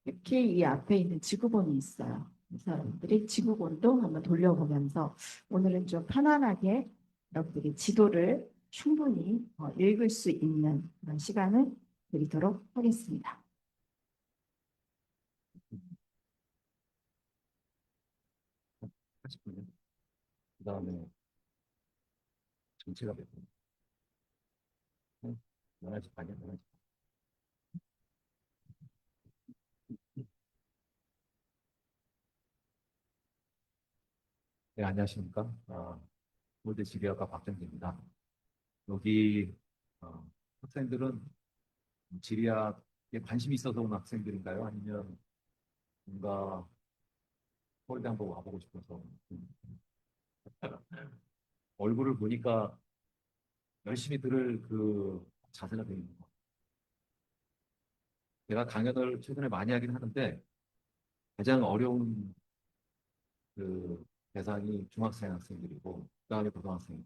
특히 이 앞에 있는 지구본이 있어요. 그래서 여러분들이 지구본도 한번 돌려보면서 오늘은 좀 편안하게 여러분들이 지도를 충분히 읽을 수 있는 그런 시간을 드리도록 하겠습니다. 하십군요. 그 다음에 정체가 몇 분? 11시 반이야, 11시. 네, 안녕하십니까. 서울대 지리학과 박정기입니다. 여기 학생들은 지리학에 관심이 있어서 온 학생들인가요? 아니면 뭔가 서울대 한번 와보고 싶어서 얼굴을 보니까 열심히 들을 그 자세가 되어 있는 것 같아요. 제가 강연을 최근에 많이 하긴 하는데 가장 어려운 그 대상이 중학생 학생들이고 그다음에 고등학생.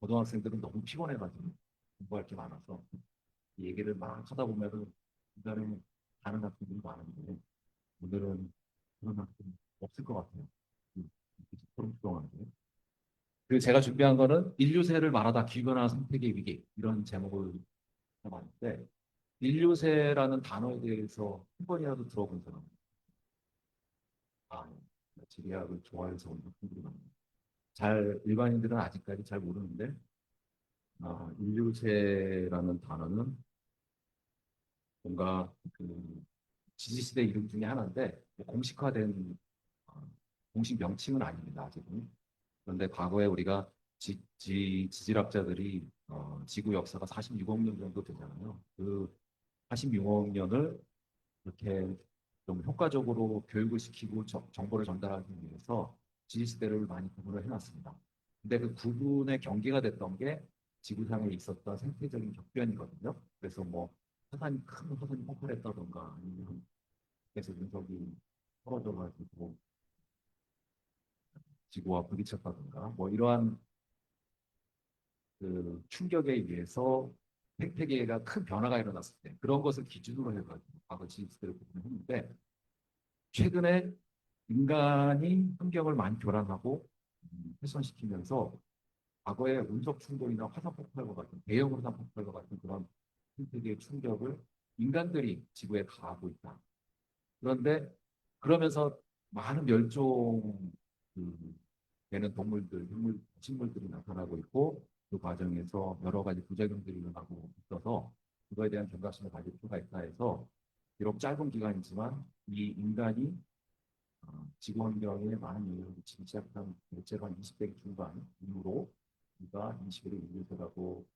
고등학생들은 너무 피곤해가지고 공부할 게 많아서 이 얘기를 막 하다 보면은 중간에 다른 학생들이 많은데 오늘은 그런 학생 없을 것 같아요. 소름돋게. 그리고 제가 준비한 거는 인류세를 말하다 기변화 생태계 위기 이런 제목을 해봤는데 인류세라는 단어에 대해서 한 번이라도 들어본 사람 아, 지리학을 좋아해서 온 학생들이 많아요. 잘 일반인들은 아직까지 잘 모르는데 인류세라는 단어는 뭔가 그 지지시대 이름 중에 하나인데 뭐 공식화된 어, 공식 명칭은 아닙니다. 아직은. 그런데 과거에 우리가 지질학자들이 지구 역사가 46억 년 정도 되잖아요. 그 46억 년을 이렇게 좀 효과적으로 교육을 시키고 정보를 전달하기 위해서 지지시대를 많이 구분을 해놨습니다. 근데 그 구분의 경계가 됐던 게 지구상에 있었던 생태적인 격변이거든요. 그래서 뭐 큰 화산이 폭발했다던가 아니면 그래서 운석이 떨어져가지고 지구와 부딪혔다던가 뭐 이러한 그 충격에 의해서 생태계가 큰 변화가 일어났을 때 그런 것을 기준으로 해가지고 과거 지지스들을 구분했는데 최근에 인간이 환경을 많이 교란하고 훼손시키면서 과거의 운석 충돌이나 화산 폭발과 같은 대형 화산 폭발과 같은 그런 생태계의 충격을 인간들이 지구에 가하고 있다. 그런데 그러면서 많은 멸종 되는 동물들, 식물들이 나타나고 있고 그 과정에서 여러 가지 부작용들이 일어나고 있어서 그거에 대한 경각심을 가질 필요가 있다 해서 비록 짧은 기간이지만 이 인간이 지구 환경에 많은 영향을 미치기 시작한 대체로 한 20세기 중반 이후로 우리가 21일 인류세라고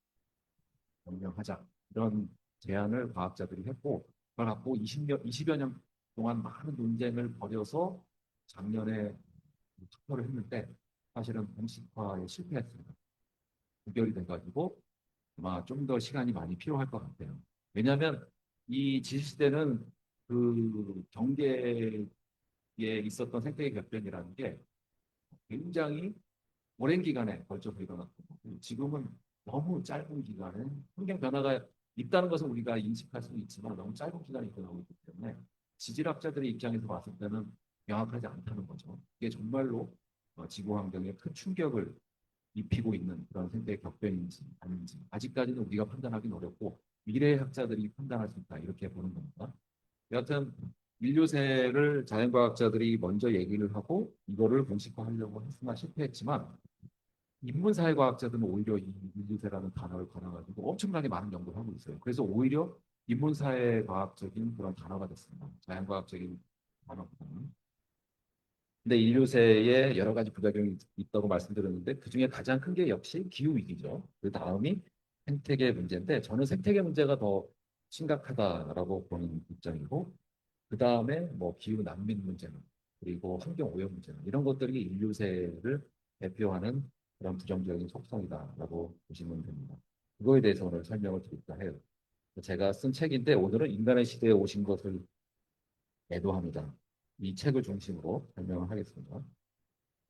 명명하자 이런 제안을 과학자들이 했고 그걸 갖고 20여 년 동안 많은 논쟁을 벌여서 작년에 투표를 했는데 사실은 공식화에 실패했습니다. 부결이 돼가지고 아마 좀 더 시간이 많이 필요할 것 같아요. 왜냐하면 이 지시대는 그 경계에 있었던 생태계 격변이라는 게 굉장히 오랜 기간에 걸쳐서 일어났고 지금은 너무 짧은 기간에 환경 변화가 있다는 것은 우리가 인식할 수는 있지만 너무 짧은 기간에 일어나고 있기 때문에 지질학자들의 입장에서 봤을 때는 명확하지 않다는 거죠. 이게 정말로 지구 환경에 큰 충격을 입히고 있는 그런 생태 격변인지 아닌지 아직까지는 우리가 판단하기는 어렵고 미래의 학자들이 판단할 수 있다 이렇게 보는 겁니다. 여하튼 인류세를 자연과학자들이 먼저 얘기를 하고 이거를 공식화하려고 했으나 실패했지만 인문사회과학자들은 오히려 이 인류세라는 단어를 걸어가지고 엄청나게 많은 연구를 하고 있어요. 그래서 오히려 인문사회과학적인 그런 단어가 됐습니다. 자연과학적인 단어보다는. 근데 인류세에 여러 가지 부작용이 있다고 말씀드렸는데 그중에 가장 큰 게 역시 기후위기죠. 그 다음이 생태계 문제인데 저는 생태계 문제가 더 심각하다라고 보는 입장이고 그 다음에 뭐 기후 난민 문제는 그리고 환경 오염 문제는 이런 것들이 인류세를 대표하는 그런 부정적인 속성이다라고 보시면 됩니다. 그거에 대해서 오늘 설명을 드릴까 해요. 제가 쓴 책인데 오늘은 인간의 시대에 오신 것을 애도합니다. 이 책을 중심으로 설명을 하겠습니다.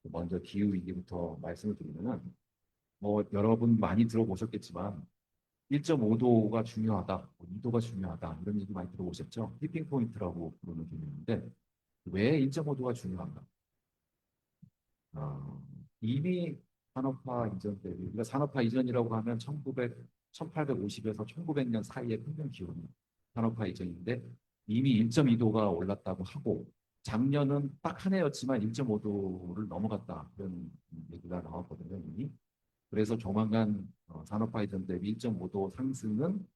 먼저 기후 위기부터 말씀을 드리면은 뭐 여러분 많이 들어보셨겠지만 1.5도가 중요하다, 2도가 중요하다 이런 얘기 많이 들어보셨죠? 티핑 포인트라고 부르는 개념인데 왜 1.5도가 중요한가? 어, 이미 산업화 이전 대비, 우리가 산업화 이전이라고 하면 1850에서 1900년 사이의 평균 기온이 산업화 이전인데 이미 1.2도가 올랐다고 하고 작년은 딱 한 해였지만 1.5도를 넘어갔다 그런 얘기가 나왔거든요 이미. 그래서 조만간 산업화 이전 대비 1.5도 상승은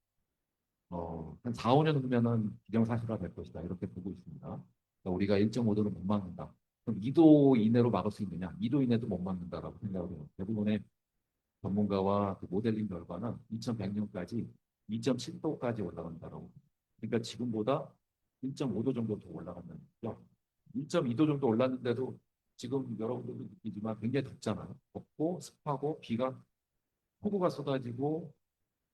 한 4, 5년 후면은 기정사실화 될 것이다 이렇게 보고 있습니다. 그러니까 우리가 1.5도를 못 막는다. 그럼 2도 이내로 막을 수 있느냐? 2도 이내도 못 막는다라고 생각을 해요. 대부분의 전문가와 그 모델링 결과는 2100년까지 2.7도까지 올라간다라고. 그러니까 지금보다 1.5도 정도 더 올라간다는 거죠. 1.2도 정도 올랐는데도 지금 여러분들도 느끼지만 굉장히 덥잖아요. 덥고 습하고 비가 폭우가 쏟아지고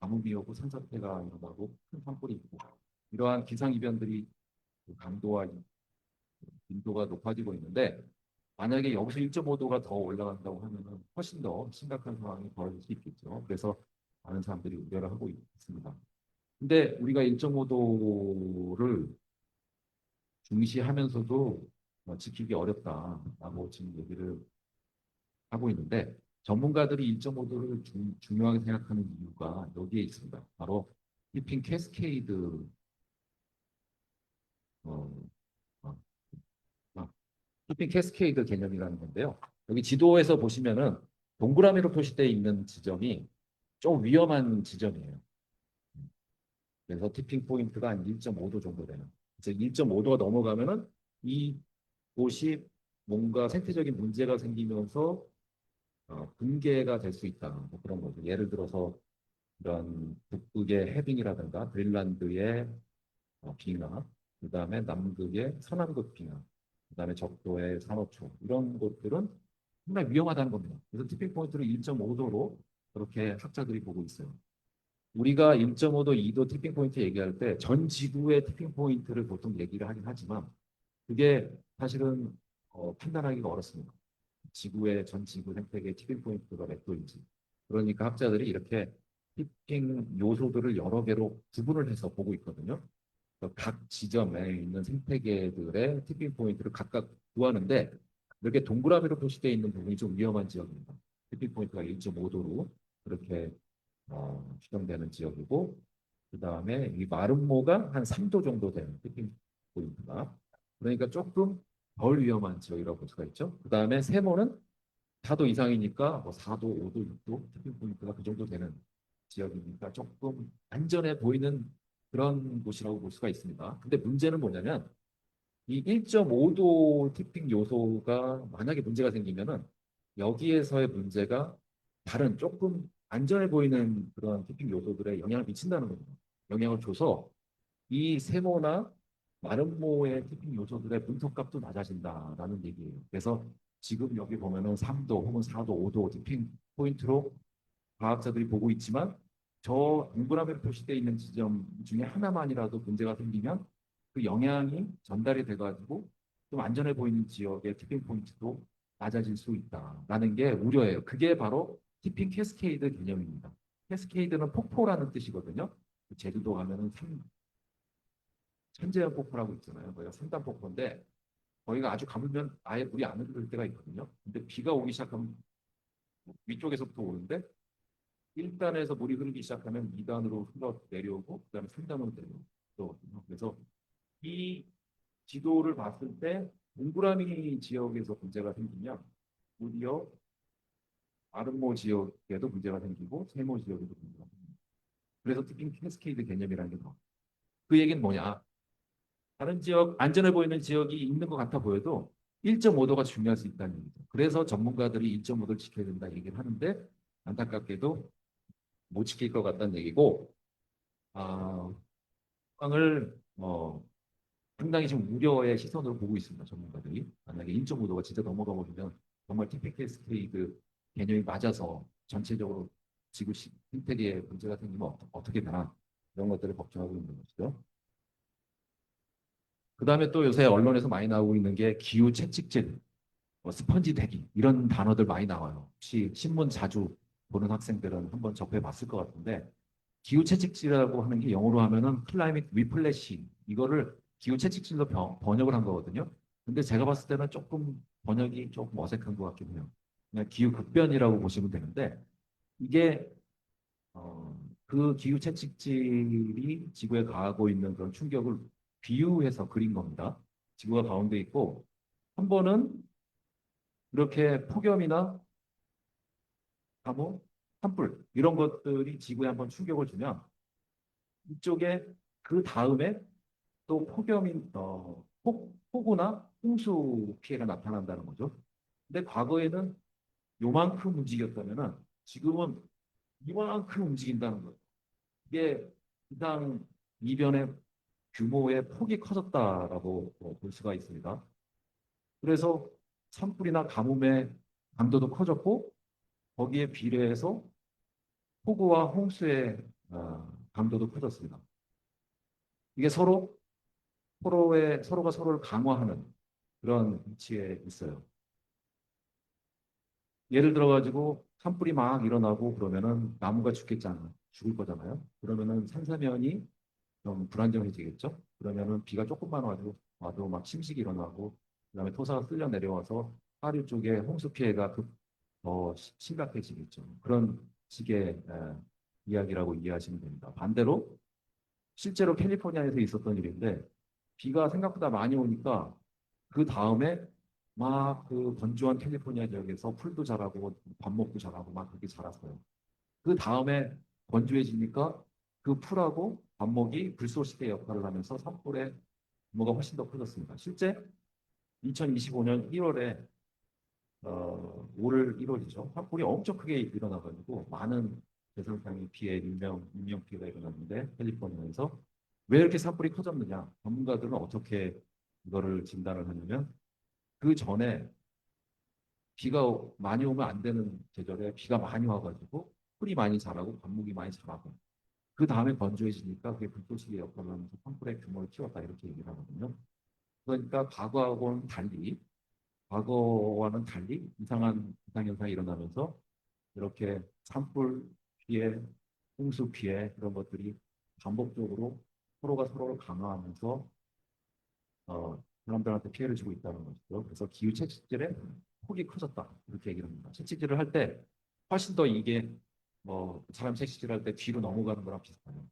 가뭄이 오고 산사태가 일어나고 큰 산불이 있고 이러한 기상이변들이 그 강도와 빈도가 높아지고 있는데 만약에 여기서 1.5도가 더 올라간다고 하면 훨씬 더 심각한 상황이 벌어질 수 있겠죠. 그래서 많은 사람들이 우려를 하고 있습니다. 근데 우리가 1.5도를 중시하면서도 지키기 어렵다라고 지금 얘기를 하고 있는데 전문가들이 1.5도를 중요하게 생각하는 이유가 여기에 있습니다. 바로 히핑 캐스케이드 어, 어, 히핑 캐스케이드 개념이라는 건데요. 여기 지도에서 보시면은 동그라미로 표시되어 있는 지점이 좀 위험한 지점이에요. 그래서 티핑 포인트가 한 1.5도 정도 되는. 그래서 1.5도가 넘어가면은 이 곳이 뭔가 생태적인 문제가 생기면서 붕괴가 될 수 있다. 뭐 그런 거죠. 예를 들어서 이런 북극의 해빙이라든가 그린란드의 빙하, 그다음에 남극의 서남극 빙하, 그다음에 적도의 산호초 이런 곳들은 상당히 위험하다는 겁니다. 그래서 티핑 포인트를 1.5도로 그렇게 학자들이 보고 있어요. 우리가 1.5도, 2도 티핑 포인트 얘기할 때 전 지구의 티핑 포인트를 보통 얘기를 하긴 하지만 그게 사실은 판단하기가 어렵습니다. 지구의 전 지구 생태계 티핑 포인트가 몇 도인지. 그러니까 학자들이 이렇게 티핑 요소들을 여러 개로 구분을 해서 보고 있거든요. 그래서 각 지점에 있는 생태계들의 티핑 포인트를 각각 구하는데 이렇게 동그라미로 표시되어 있는 부분이 좀 위험한 지역입니다. 티핑 포인트가 1.5도로 그렇게 추정되는 지역이고 그 다음에 이 마름모가 한 3도 정도 되는 티핑 포인트가 그러니까 조금 덜 위험한 지역이라고 볼 수가 있죠. 그 다음에 세모는 4도 이상이니까 뭐 4도, 5도, 6도 티핑 포인트가 그 정도 되는 지역이니까 조금 안전해 보이는 그런 곳이라고 볼 수가 있습니다. 근데 문제는 뭐냐면 이 1.5도 티핑 요소가 만약에 문제가 생기면은 여기에서의 문제가 다른 조금 안전해 보이는 그런 티핑 요소들에 영향을 미친다는 겁니다. 영향을 줘서 이 세모나 마름모의 티핑 요소들의 분석값도 낮아진다라는 얘기예요. 그래서 지금 여기 보면은 3도 혹은 4도, 5도 티핑 포인트로 과학자들이 보고 있지만 저 동그라미로 표시되어 있는 지점 중에 하나만이라도 문제가 생기면 그 영향이 전달이 돼가지고 좀 안전해 보이는 지역의 티핑 포인트도 낮아질 수 있다라는 게 우려예요. 그게 바로 티핑 캐스케이드 개념입니다. 캐스케이드는 폭포라는 뜻이거든요. 제주도 가면은 천재연 폭포라고 있잖아요. 거기가 삼단 폭포인데 거기가 아주 가물면 아예 물이 안 흐를 때가 있거든요. 근데 비가 오기 시작하면 위쪽에서부터 오는데 1단에서 물이 흐르기 시작하면 2단으로 흘러 내려오고 그다음에 3단으로 내려오거든요. 그래서 이 지도를 봤을 때 동그라미 지역에서 문제가 생기면 오히려 아름모 지역에도 문제가 생기고 세모 지역에도 문제가 생깁니다. 그래서 티핑 캐스케이드 개념이라는 게 나와요. 그 얘기는 뭐냐? 다른 지역, 안전해 보이는 지역이 있는 것 같아 보여도 1.5도가 중요할 수 있다는 얘기죠. 그래서 전문가들이 1.5도를 지켜야 된다 얘기를 하는데 안타깝게도 못 지킬 것 같다는 얘기고 상황을 상당히 지금 우려의 시선으로 보고 있습니다. 전문가들이. 만약에 1.5도가 진짜 넘어가 버리면 정말 TPK-SK 개념이 맞아서 전체적으로 지구 생태계에 문제가 생기면 어떻게 되나 이런 것들을 걱정하고 있는 것이죠. 그 다음에 또 요새 언론에서 많이 나오고 있는 게 기후 채찍질, 스펀지 대기 이런 단어들 많이 나와요. 혹시 신문 자주 보는 학생들은 한번 접해 봤을 것 같은데 기후 채찍질이라고 하는 게 영어로 하면은 클라이밋 위플래시 이거를 기후 채찍질로 번역을 한 거거든요. 근데 제가 봤을 때는 조금 번역이 조금 어색한 것 같긴 해요. 그냥 기후 급변이라고 보시면 되는데 이게 그 기후 채찍질이 지구에 가하고 있는 그런 충격을 비유해서 그린 겁니다. 지구가 가운데 있고 한 번은 이렇게 폭염이나 가뭄, 산불 이런 것들이 지구에 한번 충격을 주면 이쪽에 그 다음에 또 폭우나 홍수 피해가 나타난다는 거죠. 근데 과거에는 요만큼 움직였다면은 지금은 이만큼 움직인다는 거예요. 이게 기상 이변의 규모의 폭이 커졌다라고 볼 수가 있습니다. 그래서 산불이나 가뭄의 강도도 커졌고 거기에 비례해서 폭우와 홍수의 강도도 커졌습니다. 이게 서로가 서로를 강화하는 그런 위치에 있어요. 예를 들어 가지고 산불이 막 일어나고 그러면은 나무가 죽겠잖아요. 죽을 거잖아요. 그러면은 산사면이 좀 불안정해지겠죠. 그러면은 비가 조금만 와도 막 침식이 일어나고 그다음에 토사가 쓸려 내려와서 하류 쪽에 홍수 피해가 더 심각해지겠죠. 그런 식의 이야기라고 이해하시면 됩니다. 반대로 실제로 캘리포니아에서 있었던 일인데 비가 생각보다 많이 오니까 그 다음에 막 그 건조한 캘리포니아 지역에서 풀도 자라고 밥먹도 자라고 막 그렇게 자랐어요. 그 다음에 건조해지니까 그 풀하고 밥먹이 불쏘시개 역할을 하면서 산불의 규모가 훨씬 더 커졌습니다. 실제 2025년 1월에 올 1월이죠. 산불이 엄청 크게 일어나가지고 많은 대상상의 피해, 인명 피해가 일어났는데 캘리포니아에서 왜 이렇게 산불이 커졌느냐? 전문가들은 어떻게 이거를 진단을 하냐면 그 전에 비가 많이 오면 안 되는 계절에 비가 많이 와가지고 풀이 많이 자라고灌木이 많이 자라고 그 다음에 건조해지니까 그게 불꽃시계 역할을 하면서 산불의 규모를 키웠다 이렇게 얘기를 하거든요. 그러니까 과거와는 달리 이상한 기상현상이 일어나면서 이렇게 산불 피해, 홍수 피해 이런 것들이 반복적으로 서로가 서로를 강화하면서 사람들한테 피해를 주고 있다는 것이죠. 그래서 기후 채찍질의 폭이 커졌다 이렇게 얘기를 합니다. 채찍질을 할 때 훨씬 더 이게 뭐 사람 채찍질 할 때 뒤로 넘어가는 거랑 비슷해요.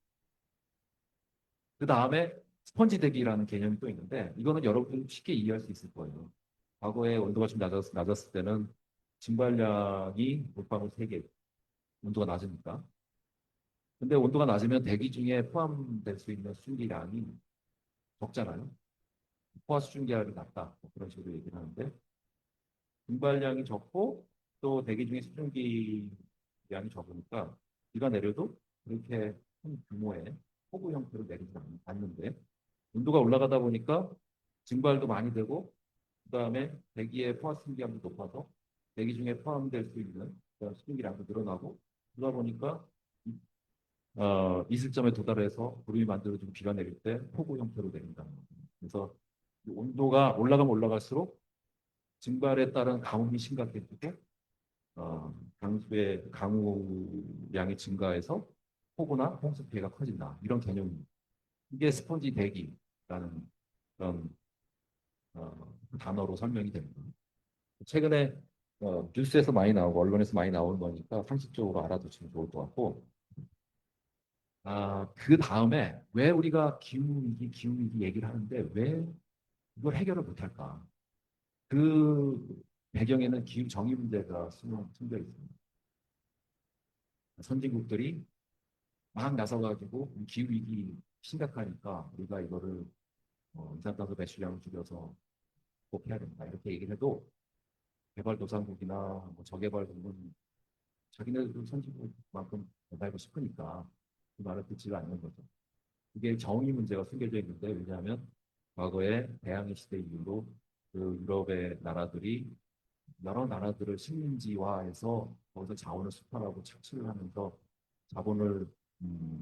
그 다음에 스펀지 대기라는 개념이 또 있는데 이거는 여러분들이 쉽게 이해할 수 있을 거예요. 과거에 온도가 좀 낮았을 때는 증발량이 물방울 3개, 온도가 낮으니까. 근데 온도가 낮으면 대기 중에 포함될 수 있는 수증기량이 적잖아요. 포화 수증기량이 낮다. 뭐 그런 식으로 얘기를 하는데 증발량이 적고 또 대기 중에 수증기량이 적으니까 비가 내려도 그렇게 큰 규모의 폭우 형태로 내리지 않는데 온도가 올라가다 보니까 증발도 많이 되고 그다음에 대기의 포화 수증기량도 높아서 대기 중에 포함될 수 있는 그런 수증기량도 늘어나고 그러다 보니까 이슬점에 도달해서 구름이 만들어지고 비가 내릴 때 폭우 형태로 내린다는 거죠. 그래서 온도가 올라가면 올라갈수록 증발에 따른 가뭄이 심각해지고 강우량이 증가해서 폭우나 홍수 피해가 커진다. 이런 개념입니다. 이게 스폰지 대기라는 그런 단어로 설명이 됩니다. 최근에 뉴스에서 많이 나오고 언론에서 많이 나오는 거니까 상식적으로 알아두시면 좋을 것 같고 그 다음에 왜 우리가 기후위기 얘기를 하는데 왜 이걸 해결을 못할까? 그 배경에는 기후 정의 문제가 숨겨 있습니다. 선진국들이 막 나서가지고 기후위기 심각하니까 우리가 이거를 이산화탄소 배출량을 줄여서 꼭 해야 된다. 이렇게 얘기를 해도 개발도상국이나 뭐 저개발국은 자기네들도 선진국만큼 개발하고 싶으니까 그 말을 듣지가 않는 거죠. 이게 정의 문제가 숨겨져 있는데 왜냐하면 과거에 대항해 시대 이후로 그 유럽의 나라들이 여러 나라들을 식민지화해서 거기서 자원을 수탈하고 착취를 하면서 자본을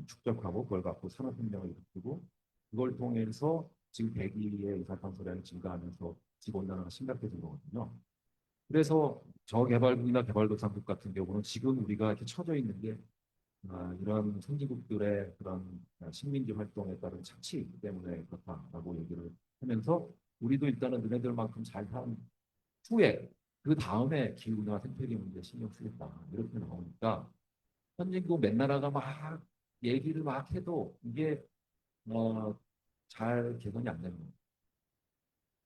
축적하고 그걸 갖고 산업혁명을 일으키고 그걸 통해서 지금 대기의 이산화탄소량이 증가하면서 지구온난화가 심각해진 거거든요. 그래서 저개발국이나 개발도상국 같은 경우는 지금 우리가 이렇게 처져 있는 게 이런 선진국들의 그런 식민지 활동에 따른 착취 때문에 그렇다라고 얘기를 하면서 우리도 일단은 너네들만큼 잘 산 후에 그 다음에 기후나 생태계 문제 신경 쓰겠다 이렇게 나오니까 선진국 몇 나라가 막 얘기를 막 해도 이게 잘 개선이 안 되는 거예요.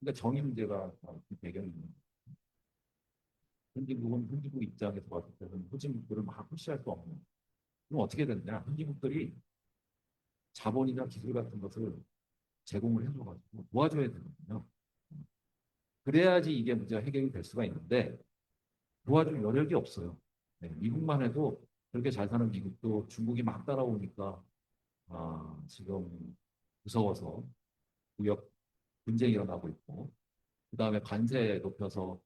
그러니까 정의 문제가 그 배경이 있는 거예요. 선진국은 선진국 입장에서 봤을 때는 후진국들을 막 푸시할 수 없는. 그럼 어떻게 되느냐? 선진국들이 자본이나 기술 같은 것을 제공을 해줘가지고 도와줘야 되거든요. 그래야지 이게 문제가 해결이 될 수가 있는데 도와줄 여력이 없어요. 네, 미국만 해도 그렇게 잘 사는 미국도 중국이 막 따라오니까 지금 무서워서 무역 분쟁이 일어나고 있고 그 다음에 관세 높여서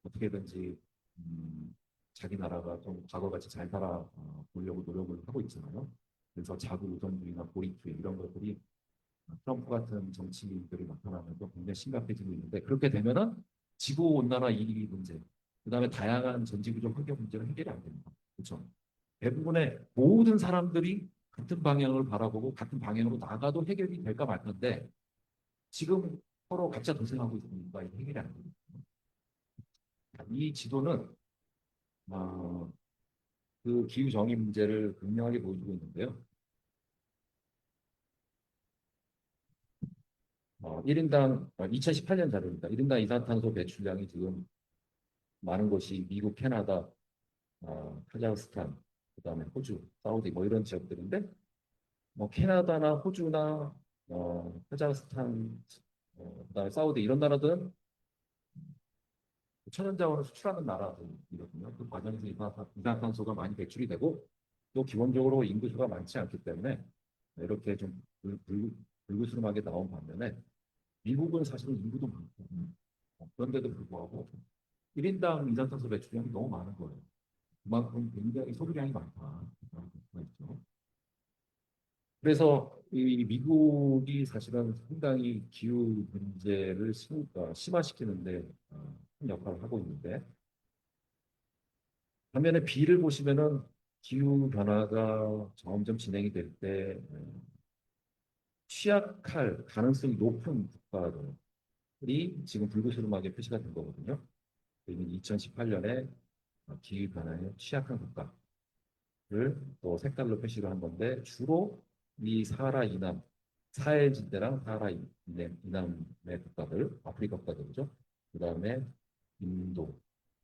어떻게든지 자기 나라가 좀 과거같이 잘 살아 보려고 노력을 하고 있잖아요. 그래서 자국 우선주의나 고립주의 이런 것들이 트럼프 같은 정치인들이 나타나면서 굉장히 심각해지고 있는데 그렇게 되면은 지구 온난화 이기 문제, 그다음에 다양한 전지구조 환경 문제는 해결이 안 됩니다. 그렇죠? 대부분의 모든 사람들이 같은 방향을 바라보고 같은 방향으로 나가도 해결이 될까 말건데 지금 서로 각자 도생하고 있으니까 이게 해결이 안 됩니다. 이 지도는 어, 그 기후 정의 문제를 극명하게 보여주고 있는데요. 1인당 2018년 자료입니다. 1인당 이산탄소 배출량이 지금 많은 곳이 미국, 캐나다, 카자흐스탄, 그다음에 호주, 사우디 뭐 이런 지역들인데 뭐 캐나다나 호주나 카자흐스탄, 그다음에 사우디 이런 나라들은 천연자원을 수출하는 나라들이거든요. 그 과정에서 이산탄소가 많이 배출이 되고 또 기본적으로 인구수가 많지 않기 때문에 이렇게 좀 불구스름하게 나온 반면에 미국은 사실은 인구도 많고 그런데도 불구하고 1인당 이산탄소 배출량이 너무 많은 거예요. 그만큼 굉장히 소비량이 많다. 있죠. 그래서 이 미국이 사실은 상당히 기후 문제를 심화시키는데 큰 역할을 하고 있는데 반면에 B를 보시면은 기후 변화가 점점 진행이 될 때 취약할 가능성이 높은 국가들이 지금 불구스름하게 표시가 된 거거든요. 2018년에 기후 변화에 취약한 국가를 또 색깔로 표시를 한 건데 주로 이 사하라 이남, 사해진대랑 사하라 이남의 국가들, 아프리카 국가들이죠. 그 다음에 인도,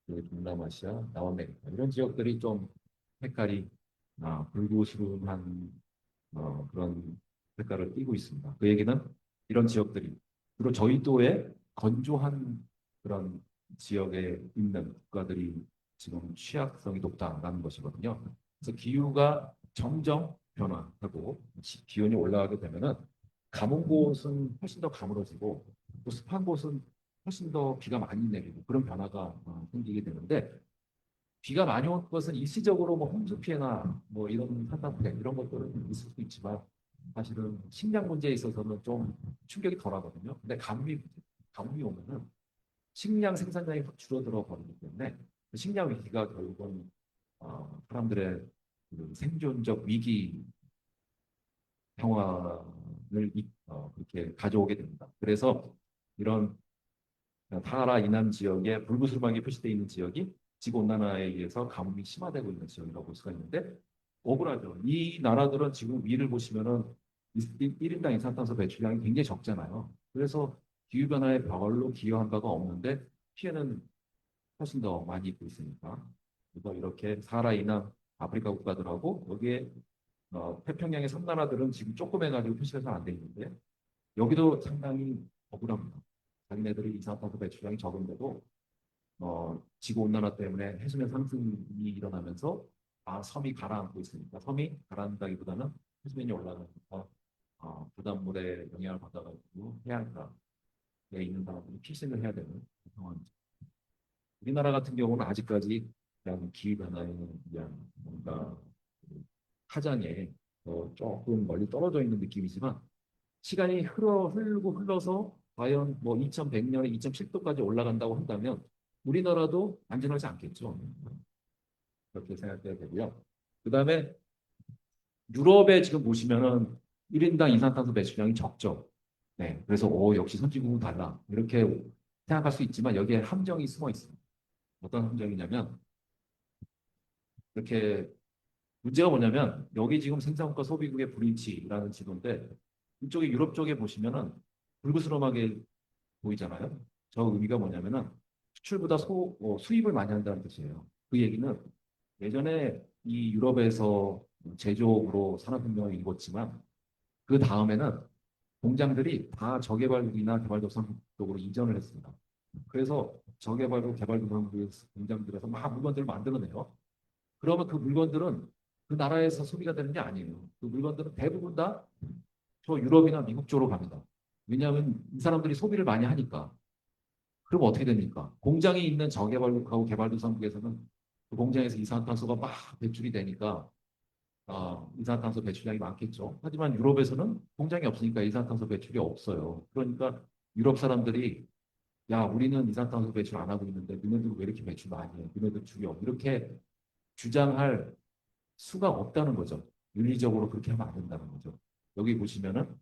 그리고 동남아시아, 남아메리카 이런 지역들이 좀 색깔이 불구스름한 그런 색깔을 띠고 있습니다. 그 얘기는 이런 지역들이 주로 저희도의 건조한 그런 지역에 있는 국가들이 지금 취약성이 높다라는 것이거든요. 그래서 기후가 점점 변화하고 기온이 올라가게 되면은 가문 곳은 훨씬 더 가물어지고 또 습한 곳은 훨씬 더 비가 많이 내리고 그런 변화가 생기게 되는데 비가 많이 온 것은 일시적으로 뭐 홍수 피해나 뭐 이런 산사태 이런 것들은 있을 수 있지만 사실은 식량 문제에 있어서는 좀 충격이 덜하거든요. 근데 가뭄이 오면은 식량 생산량이 확 줄어들어 버리기 때문에 그 식량 위기가 결국은 사람들의 그 생존적 위기 상황을 그렇게 가져오게 됩니다. 그래서 이런 사하라 이남 지역에 불구슬방이 표시되어 있는 지역이 지구 온난화에 의해서 가뭄이 심화되고 있는 지역이라고 볼 수가 있는데 억울하죠. 이 나라들은 지금 위를 보시면은 1인당 이산탄소 배출량이 굉장히 적잖아요. 그래서 기후변화에 별로 기여한 바가 없는데 피해는 훨씬 더 많이 입고 있으니까. 그래서 이렇게 사하라 이남 아프리카 국가들하고 여기에 태평양의 섬나라들은 지금 조금 해가지고 표시가 잘 안 돼 있는데 여기도 상당히 억울합니다. 자기네들이 이산화탄소 배출량이 적은데도 지구 온난화 때문에 해수면 상승이 일어나면서 섬이 가라앉고 있으니까 섬이 가라앉다기보다는 해수면이 올라가니까 바닷물에 영향을 받아가지고 해안가에 있는 사람들이 피신을 해야 되는 상황이죠. 우리나라 같은 경우는 아직까지 그냥 기후 변화에 대한 뭔가 하장에 조금 멀리 떨어져 있는 느낌이지만 시간이 흘러서 과연 뭐 2100년에 2.7도까지 올라간다고 한다면 우리나라도 안전하지 않겠죠. 그렇게 생각해야 되고요. 그 다음에 유럽에 지금 보시면은 1인당 이산탄소 배출량이 적죠. 네, 그래서 역시 선진국은 달라 이렇게 생각할 수 있지만 여기에 함정이 숨어 있습니다. 어떤 함정이냐면 이렇게 문제가 뭐냐면 여기 지금 생산국과 소비국의 불일치라는 지도인데 이쪽에 유럽 쪽에 보시면은 불그스름하게 보이잖아요. 저 의미가 뭐냐면은 수출보다 수입을 많이 한다는 뜻이에요. 그 얘기는 예전에 이 유럽에서 제조업으로 산업혁명을 일궜지만 그 다음에는 공장들이 다 저개발국이나 개발도상국 쪽으로 이전을 했습니다. 그래서 저개발국, 개발도상국 공장들에서 막 물건들을 만들어내요. 그러면 그 물건들은 그 나라에서 소비가 되는 게 아니에요. 그 물건들은 대부분 다 저 유럽이나 미국 쪽으로 갑니다. 왜냐하면 이 사람들이 소비를 많이 하니까. 그럼 어떻게 됩니까? 공장이 있는 저개발국하고 개발도상국에서는 그 공장에서 이산화탄소가 막 배출이 되니까 이산화탄소 배출량이 많겠죠. 하지만 유럽에서는 공장이 없으니까 이산화탄소 배출이 없어요. 그러니까 유럽 사람들이 야, 우리는 이산화탄소 배출 안 하고 있는데 너네들 왜 이렇게 배출 많이 해? 너네들 줄여. 이렇게 주장할 수가 없다는 거죠. 윤리적으로 그렇게 하면 안 된다는 거죠. 여기 보시면은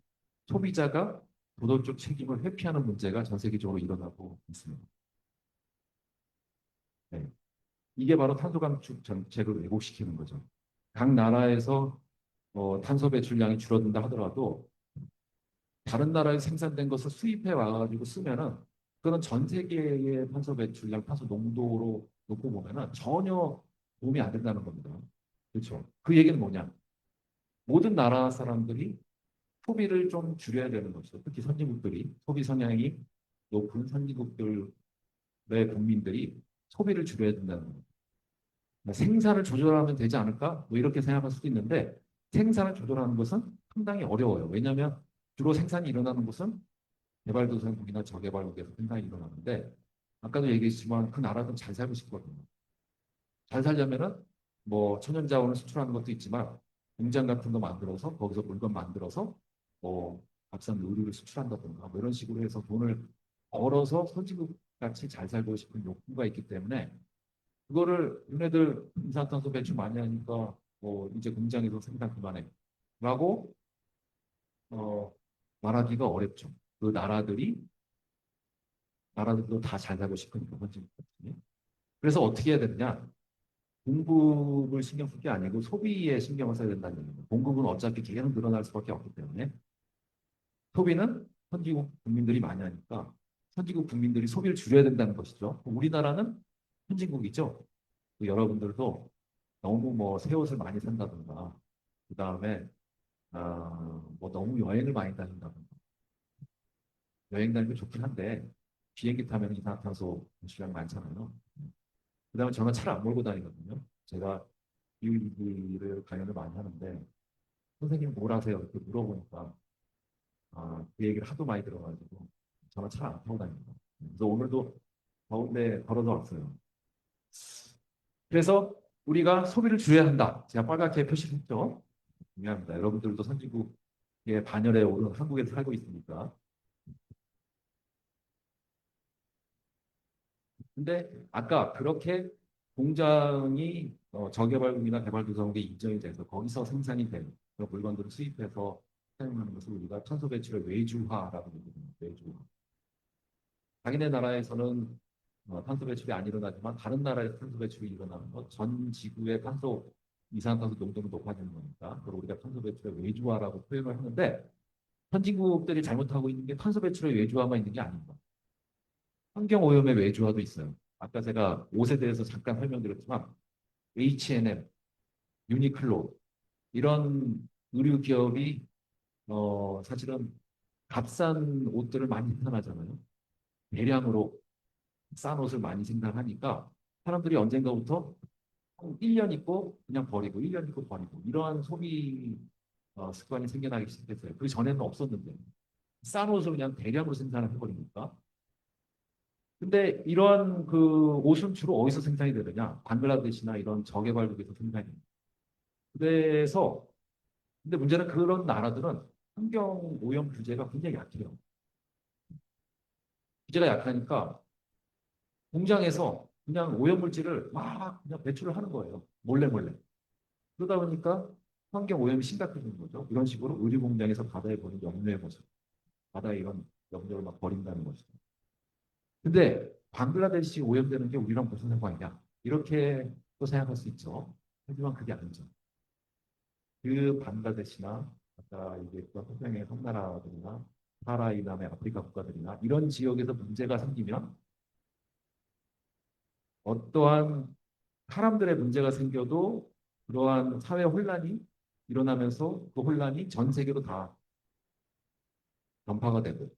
소비자가 도덕적 책임을 회피하는 문제가 전 세계적으로 일어나고 있습니다. 네. 이게 바로 탄소 감축 정책을 왜곡시키는 거죠. 각 나라에서 탄소 배출량이 줄어든다 하더라도 다른 나라에 생산된 것을 수입해 와가지고 쓰면은 그거는 전 세계의 탄소 배출량, 탄소 농도로 놓고 보면은 전혀 도움이 안 된다는 겁니다. 그렇죠. 그 얘기는 뭐냐? 모든 나라 사람들이 소비를 좀 줄여야 되는 것이죠. 특히 선진국들이 소비 성향이 높은 선진국들의 국민들이 소비를 줄여야 된다는 거예요. 생산을 조절하면 되지 않을까? 뭐 이렇게 생각할 수도 있는데 생산을 조절하는 것은 상당히 어려워요. 왜냐하면 주로 생산이 일어나는 곳은 개발도상국이나 저개발국에서 생산이 일어나는데 아까도 얘기했지만 그 나라는 잘 살고 싶거든요. 잘 살려면은 뭐 천연자원을 수출하는 것도 있지만 공장 같은 거 만들어서 거기서 물건 만들어서 뭐 값싼 의류를 수출한다든가 뭐 이런 식으로 해서 돈을 벌어서 선진국 같이 잘 살고 싶은 욕구가 있기 때문에 그거를 얘네들 이산탄소 배출 많이 하니까 뭐 이제 공장에서 생산 그만해 라고 어, 말하기가 어렵죠. 그 나라들도 다 잘 살고 싶으니까 선진국 같은. 그래서 어떻게 해야 되느냐? 공급을 신경 쓸 게 아니고 소비에 신경을 써야 된다는 얘기입니다. 공급은 어차피 계속 늘어날 수밖에 없기 때문에 소비는 선진국 국민들이 많이 하니까 선진국 국민들이 소비를 줄여야 된다는 것이죠. 우리나라는 선진국이죠. 여러분들도 너무 뭐 새 옷을 많이 산다든가 그 다음에 뭐 너무 여행을 많이 다닌다든가 여행 다니면 좋긴 한데 비행기 타면 이산화탄소 배출량 많잖아요. 그 다음에 저는 차를 안 몰고 다니거든요. 제가 기후위기를 관련을 많이 하는데 선생님 뭘 하세요? 이렇게 물어보니까 그 얘기를 하도 많이 들어가지고 저는 차를 안 타고 다닙니다. 그래서 오늘도 더운데 걸어서 왔어요. 그래서 우리가 소비를 줄여야 한다. 제가 빨갛게 표시를 했죠. 중요합니다. 여러분들도 선진국의 반열에 오른 한국에서 살고 있으니까. 근데 아까 그렇게 공장이 저개발국이나 개발도상국에 인정이 돼서 거기서 생산이 된 그런 물건들을 수입해서 사용하는 것을 우리가 탄소 배출의 외주화라고 부릅니다. 외주화. 자기네 나라에서는 탄소 배출이 안 일어나지만 다른 나라에서 탄소 배출이 일어나는 것, 전 지구의 이산화탄소 농도가 높아지는 거니까 그걸 우리가 탄소 배출의 외주화라고 표현을 하는데 선진국들이 잘못하고 있는 게 탄소 배출의 외주화만 있는 게 아닙니다. 환경 오염의 외주화도 있어요. 아까 제가 옷에 대해서 잠깐 설명드렸지만 H&M, 유니클로 이런 의류 기업이 사실은 값싼 옷들을 많이 생산하잖아요. 대량으로 싼 옷을 많이 생산하니까 사람들이 언젠가부터 1년 입고 그냥 버리고 1년 입고 버리고 이러한 소비 습관이 생겨나기 시작했어요. 그 전에는 없었는데 싼 옷을 그냥 대량으로 생산을 해버리니까. 근데 이런 그 옷은 주로 어디서 생산이 되느냐? 방글라데시나 이런 저개발국에서 생산이 돼요. 그래서 근데 문제는 그런 나라들은 환경 오염 규제가 굉장히 약해요. 규제가 약하니까 공장에서 그냥 오염물질을 막 그냥 배출을 하는 거예요. 몰래 몰래. 그러다 보니까 환경 오염이 심각해지는 거죠. 이런 식으로 의류 공장에서 바다에 버린 염료의 모습, 바다에 이런 염료를 막 버린다는 것이죠. 근데 방글라데시 오염되는 게 우리랑 무슨 상관이냐? 이렇게 또 생각할 수 있죠. 하지만 그게 아니죠. 그 방글라데시나 아까 얘기했던 태평양의 섬나라들이나 사하라 이남의 아프리카 국가들이나 이런 지역에서 문제가 생기면 어떠한 사람들의 문제가 생겨도 그러한 사회 혼란이 일어나면서 그 혼란이 전 세계로 다 전파가 되고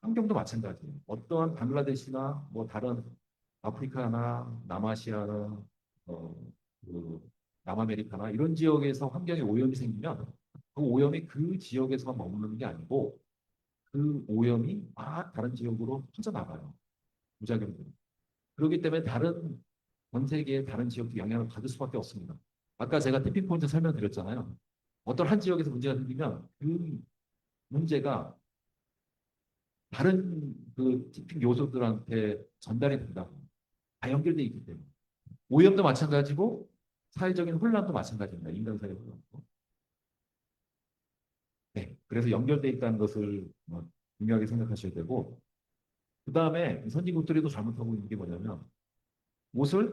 환경도 마찬가지예요. 어떠한 방글라데시나 뭐 다른 아프리카나 남아시아나 그 남아메리카나 이런 지역에서 환경에 오염이 생기면 그 오염이 그 지역에서만 머무르는 게 아니고 그 오염이 막 다른 지역으로 퍼져나가요. 부작용들이. 그렇기 때문에 다른 전 세계의 다른 지역도 영향을 받을 수밖에 없습니다. 아까 제가 티핑 포인트 설명드렸잖아요. 어떤 한 지역에서 문제가 생기면 그 문제가 다른 그 티핑 요소들한테 전달이 된다고. 다 연결돼 있기 때문에. 오염도 마찬가지고 사회적인 혼란도 마찬가지입니다. 인간 사회 혼란도. 네. 그래서 연결돼 있다는 것을 중요하게 생각하셔야 되고 그 다음에 선진국들이 또 잘못하고 있는 게 뭐냐면 옷을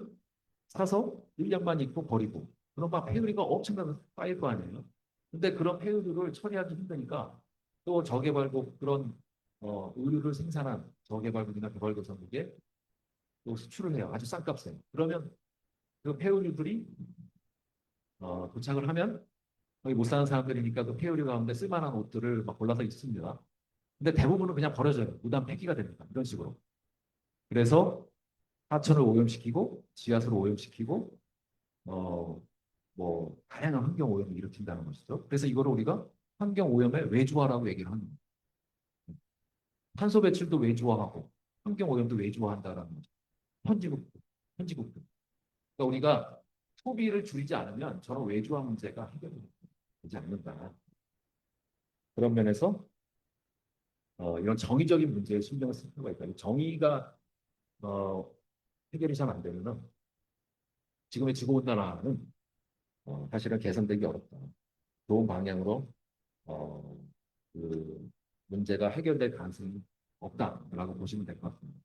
사서 1년만 입고 버리고 그럼 막 폐유리가 엄청나게 쌓일 거 아니에요. 근데 그런 폐유류를 처리하기 힘드니까 또 저개발국 그런 의류를 생산한 저개발국이나 개발도상국에 또 수출을 해요. 아주 싼 값에. 그러면 그 폐유류들이 도착을 하면 거기 못 사는 사람들이니까 그 폐유류 가운데 쓸만한 옷들을 막 골라서 입습니다. 근데 대부분은 그냥 버려져요. 무단 폐기가 됩니다. 이런 식으로. 그래서 하천을 오염시키고 지하수를 오염시키고 어, 뭐 다양한 환경 오염을 일으킨다는 것이죠. 그래서 이거를 우리가 환경 오염의 외주화라고 얘기를 합니다. 탄소 배출도 외주화하고 환경 오염도 외주화한다라는 거죠. 현지국 현지국들. 그러니까 우리가 소비를 줄이지 않으면 저런 외주화 문제가 해결되지 않는다. 그런 면에서 이런 정의적인 문제에 신경을 쓸 필요가 있다. 정의가 어, 해결이 잘 안 되면은 지금의 지구온난화는 사실은 개선되기 어렵다. 좋은 방향으로 어, 그 문제가 해결될 가능성이 없다라고 보시면 될 것 같습니다.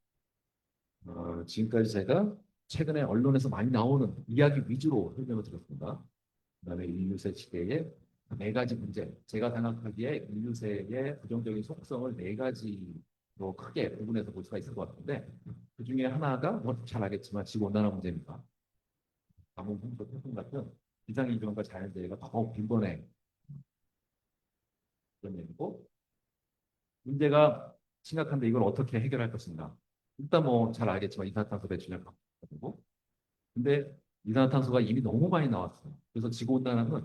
지금까지 제가 최근에 언론에서 많이 나오는 이야기 위주로 설명을 드렸습니다. 그다음에 인류세 시대의 네 가지 문제, 제가 생각하기에 인류세의 부정적인 속성을 네 가지로 크게 구분해서 볼 수가 있을 것 같은데 그 중에 하나가 뭐 잘 알겠지만 지구온난화 문제입니다. 가뭄, 홍수, 태풍 같은 기상이변과 자연재해가 더욱 빈번해 그런 얘기고 문제가 심각한데 이걸 어떻게 해결할 것인가? 일단 뭐 잘 알겠지만 이산화탄소 배출량 강화되고 근데 이산화탄소가 이미 너무 많이 나왔어요. 그래서 지구온난화는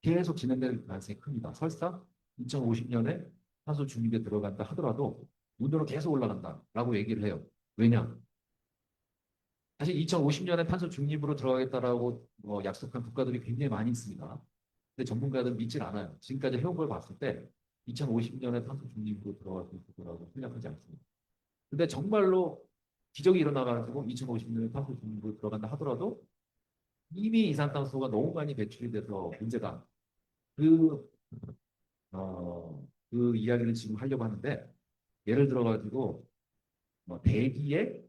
계속 진행될 가능성이 큽니다. 설사 2050년에 탄소 중립에 들어간다 하더라도 온도는 계속 올라간다라고 얘기를 해요. 왜냐? 사실 2050년에 탄소 중립으로 들어가겠다라고 약속한 국가들이 굉장히 많이 있습니다. 근데 전문가들은 믿질 않아요. 지금까지 해온 걸 봤을 때 2050년에 탄소 중립으로 들어갈 수 있을 거라고 생각하지 않습니다. 근데 정말로 기적이 일어나가지고 2050년에 탄소 중립으로 들어간다 하더라도 이미 이산탄소가 너무 많이 배출이 돼서 문제다. 그, 그 이야기를 지금 하려고 하는데 예를 들어가지고 대기에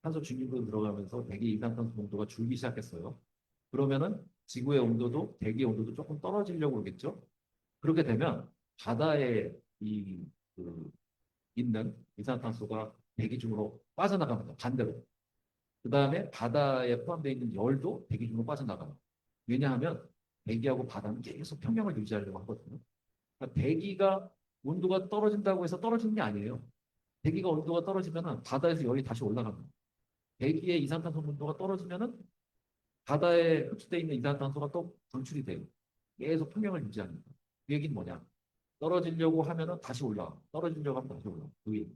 탄소 중립으로 들어가면서 대기 이산탄소 농도가 줄기 시작했어요. 그러면은 지구의 온도도 대기의 온도도 조금 떨어지려고 그러겠죠. 그렇게 되면 바다에 그 있는 이산탄소가 대기 중으로 빠져나갑니다. 반대로. 그 다음에 바다에 포함되어 있는 열도 대기 중으로 빠져나가요. 왜냐하면 대기하고 바다는 계속 평형을 유지하려고 하거든요. 그러니까 대기가 온도가 떨어진다고 해서 떨어지는 게 아니에요. 대기가 온도가 떨어지면 바다에서 열이 다시 올라갑니다. 대기의 이산탄소 온도가 떨어지면 바다에 흡수되어 있는 이산탄소가 또 방출이 돼요. 계속 평형을 유지합니다. 그 얘기는 뭐냐? 떨어지려고 하면 다시 올라가. 떨어지려고 하면 다시 올라가. 그 얘기.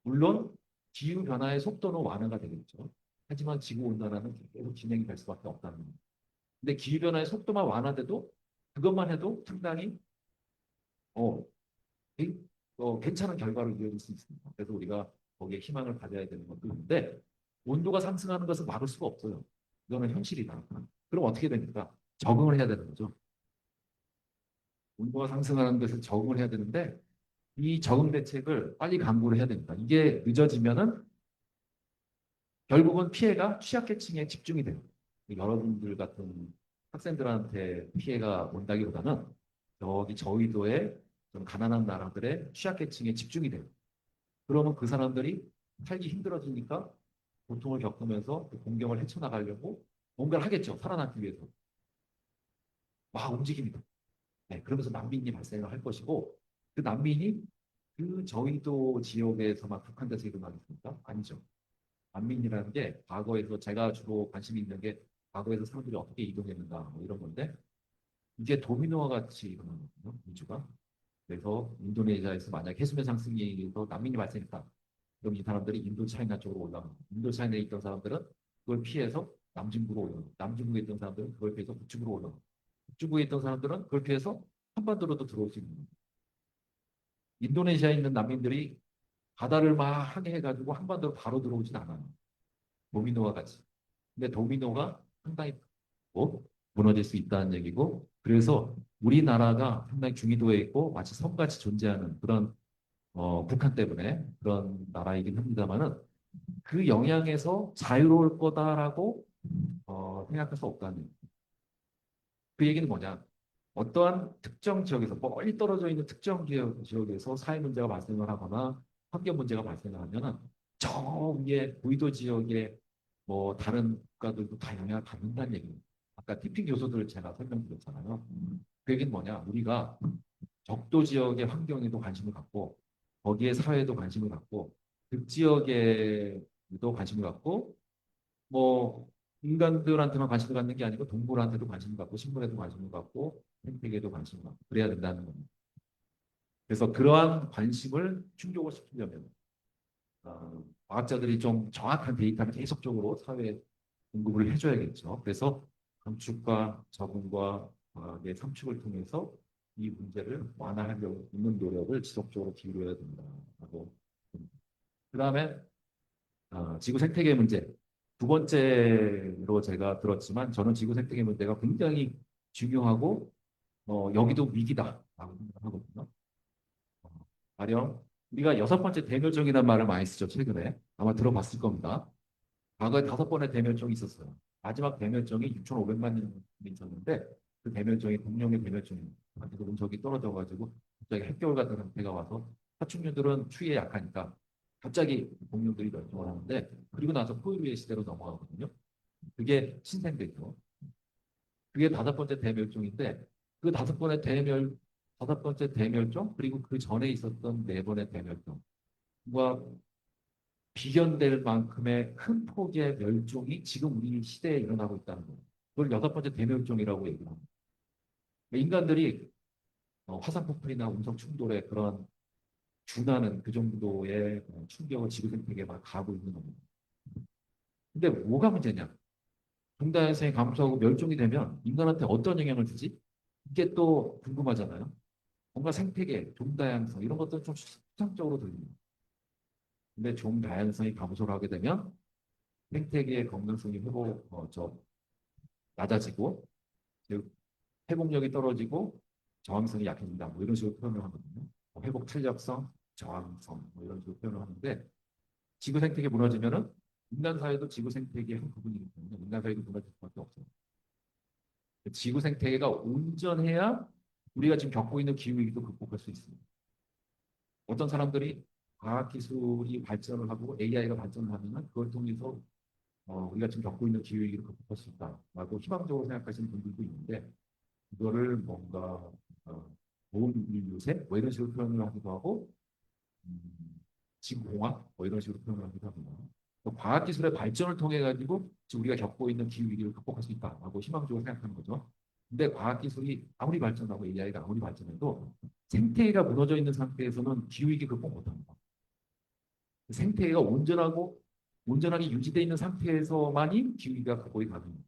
물론 기후 변화의 속도는 완화가 되겠죠. 하지만 지구 온난화는 계속 진행이 될 수밖에 없다는 겁니다. 근데 기후 변화의 속도만 완화돼도 그것만 해도 상당히 어, 괜찮은 결과를 이어질 수 있습니다. 그래서 우리가 거기에 희망을 가져야 되는 것도 있는데 온도가 상승하는 것을 막을 수가 없어요. 이거는 현실이다. 그럼 어떻게 됩니까? 적응을 해야 되는 거죠. 온도가 상승하는 것에 적응을 해야 되는데 이 적응 대책을 빨리 강구를 해야 됩니다. 이게 늦어지면은 결국은 피해가 취약계층에 집중이 돼요. 여러분들 같은 학생들한테 피해가 온다기보다는 여기 저위도의 좀 가난한 나라들의 취약계층에 집중이 돼요. 그러면 그 사람들이 살기 힘들어지니까 고통을 겪으면서 그 공경을 헤쳐나가려고 뭔가를 하겠죠. 살아남기 위해서. 막 움직입니다. 네, 그러면서 난민이 발생을 할 것이고 그 난민이 그 저위도 지역에서만 국한돼서 일어나겠습니까? 아니죠. 난민이라는 게 과거에서 제가 주로 관심이 있는 게 과거에서 사람들이 어떻게 이동했는가 뭐 이런 건데 이게 도미노와 같이 일어나거든요. 우주가. 그래서 인도네시아에서 만약 해수면 상승이 더 난민이 발생했다. 그럼 이 사람들이 인도 차이나 쪽으로 올라갑니다. 인도 차이나에 있던 사람들은 그걸 피해서 남중부로 올라갑니다. 남중부에 있던 사람들은 그걸 피해서 북중부로 올라갑니다. 북중부에 있던 사람들은 그걸 피해서 한반도로도 들어올 수 있는 겁니다. 인도네시아에 있는 난민들이 바다를 막 항해해가지고 한반도로 바로 들어오진 않아요. 도미노와 같이. 근데 도미노가 상당히 무너질 수 있다는 얘기고, 그래서 우리나라가 상당히 중위도에 있고 마치 섬같이 존재하는 그런 북한 때문에 그런 나라이긴 합니다만은 그 영향에서 자유로울 거다라고 생각할 수 없다는 얘기. 그 얘기는 뭐냐? 어떠한 특정 지역에서 멀리 떨어져 있는 특정 지역에서 사회 문제가 발생을 하거나 환경 문제가 발생을 하면은 저 위에 고위도 지역에 뭐 다른 국가들도 다 영향을 받는다는 얘기입니다. 아까 티핑 요소들을 제가 설명드렸잖아요. 그 얘기는 뭐냐? 우리가 적도 지역의 환경에도 관심을 갖고 거기에 사회에도 관심을 갖고 극지역에도 관심을 갖고 뭐 인간들한테만 관심을 갖는 게 아니고 동물한테도 관심을 갖고 식물에도 관심을 갖고 생태계에도 관심을 갖고 그래야 된다는 겁니다. 그래서 그러한 관심을 충족을 시키려면 과학자들이 좀 정확한 데이터를 계속적으로 사회에 공급을 해줘야겠죠. 그래서 감축과 적응과 과학의 삼축을 통해서 이 문제를 완화하려고 있는 노력을 지속적으로 기울여야 된다고. 그 다음에 지구 생태계 문제. 두 번째로 제가 들었지만 저는 지구 생태계 문제가 굉장히 중요하고 여기도 위기다라고 생각하거든요. 어, 가령 우리가 여섯 번째 대멸종이라는 말을 많이 쓰죠. 최근에 아마 들어봤을 겁니다. 과거에 다섯 번의 대멸종이 있었어요. 마지막 대멸종이 6,500만 년이 있었는데 그 대멸종이 공룡의 대멸종입니다. 그래서 운석이 떨어져가지고 갑자기 핵겨울 같은 상태가 와서 파충류들은 추위에 약하니까 갑자기 공룡들이 멸종을 하는데 그리고 나서 포유류의 시대로 넘어가거든요. 그게 신생대죠. 그게 다섯 번째 대멸종인데 그 다섯 번째 대멸종 그리고 그 전에 있었던 네 번의 대멸종과 비견될 만큼의 큰 폭의 멸종이 지금 우리 시대에 일어나고 있다는 거예요. 그걸 여섯 번째 대멸종이라고 얘기를 합니다. 인간들이 화산 폭발이나 운석 충돌에 그런 준하는 그 정도의 충격을 지구 생태계에 막 가하고 있는 겁니다. 근데 뭐가 문제냐? 동다야성이 감소하고 멸종이 되면 인간한테 어떤 영향을 주지? 이게 또 궁금하잖아요. 뭔가 생태계, 종다양성 이런 것들은 좀 수상적으로 들립니다. 근데 종다양성이 감소를 하게 되면 생태계의 건강성이 낮아지고 즉 회복력이 떨어지고 저항성이 약해진다. 뭐 이런 식으로 표현을 하거든요. 회복 탄력성, 저항성 뭐 이런 식으로 표현을 하는데 지구 생태계 무너지면은 인간 사회도 지구 생태계의 한 부분이기 때문에 인간 사회도 무너질 수밖에 없어요. 지구 생태계가 온전해야 우리가 지금 겪고 있는 기후 위기도 극복할 수 있습니다. 어떤 사람들이 과학 기술이 발전을 하고 AI가 발전을 하면 그걸 통해서 우리가 지금 겪고 있는 기후 위기를 극복할 수 있다라고 희망적으로 생각하시는 분들도 있는데 그거를 뭔가 보험 인류세 뭐 이런 식으로 표현을 하기도 하고 지구공학 뭐 이런 식으로 표현을 하기도 합니다. 과학기술의 발전을 통해 가지고 지금 우리가 겪고 있는 기후 위기를 극복할 수 있다라고 희망적으로 생각하는 거죠. 근데 과학기술이 아무리 발전하고 AI가 아무리 발전해도 생태계가 무너져 있는 상태에서는 기후 위기 극복 못합니다. 생태계가 온전하게 유지되어 있는 상태에서만이 기후 위기가 극복이 가능합니다.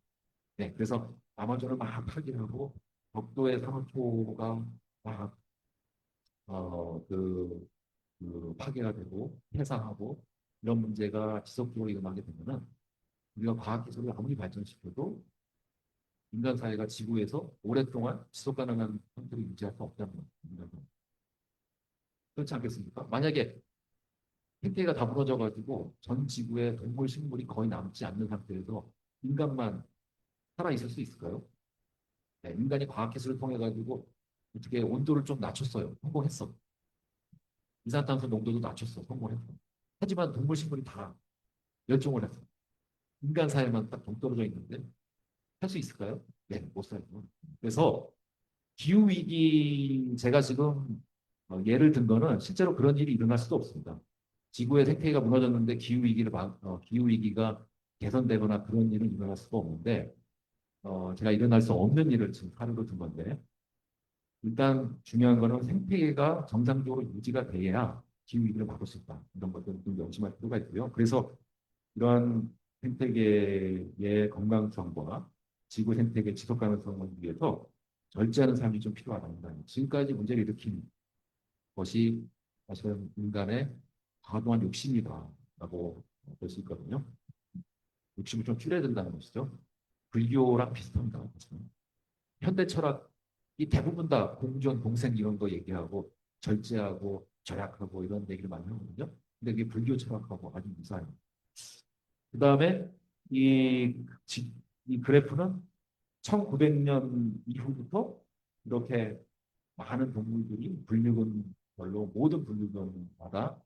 네, 그래서 아마존을 막 파괴하고 벽도의 산호초가 막 파괴가 되고 폐사하고 이런 문제가 지속적으로 일어나게 되면은 우리가 과학기술을 아무리 발전시켜도 인간 사회가 지구에서 오랫동안 지속 가능한 형태를 유지할 수 없다는 거예요. 그렇지 않겠습니까? 만약에 생태계가 다 무너져가지고 전 지구의 동물, 식물이 거의 남지 않는 상태에서 인간만 살아 있을 수 있을까요? 네, 인간이 과학기술을 통해 가지고 어떻게 온도를 좀 낮췄어요. 성공했어. 이산화탄소 농도도 낮췄어. 성공했어. 하지만 동물, 식물이 다 멸종을 했어. 인간 사회만 딱 동떨어져 있는데 할 수 있을까요? 네, 못 살죠. 그래서 기후 위기 제가 지금 예를 든 거는 실제로 그런 일이 일어날 수도 없습니다. 지구의 생태계가 무너졌는데 기후 위기가 개선되거나 그런 일은 일어날 수가 없는데 제가 일어날 수 없는 일을 지금 하루로 든 건데 일단 중요한 거는 생태계가 정상적으로 유지가 돼야 기후 위기를 막을 수 있다. 이런 것들을 좀 명심할 필요가 있고요. 그래서 이러한 생태계의 건강성과 지구 생태계 지속 가능성을 위해서 절제하는 삶이 좀 필요하다. 지금까지 문제를 일으킨 것이 사실은 인간의 과도한 욕심이다라고 볼 수 있거든요. 욕심을 좀 줄여야 된다는 것이죠. 불교랑 비슷합니다. 현대 철학이 대부분 다 공존, 공생 이런 거 얘기하고 절제하고 절약하고 이런 얘기를 많이 하거든요. 근데 그게 불교 철학하고 아주 유사해요. 그 다음에 이, 이 그래프는 1900년 이후부터 이렇게 많은 동물들이 분류군별로 모든 분류군마다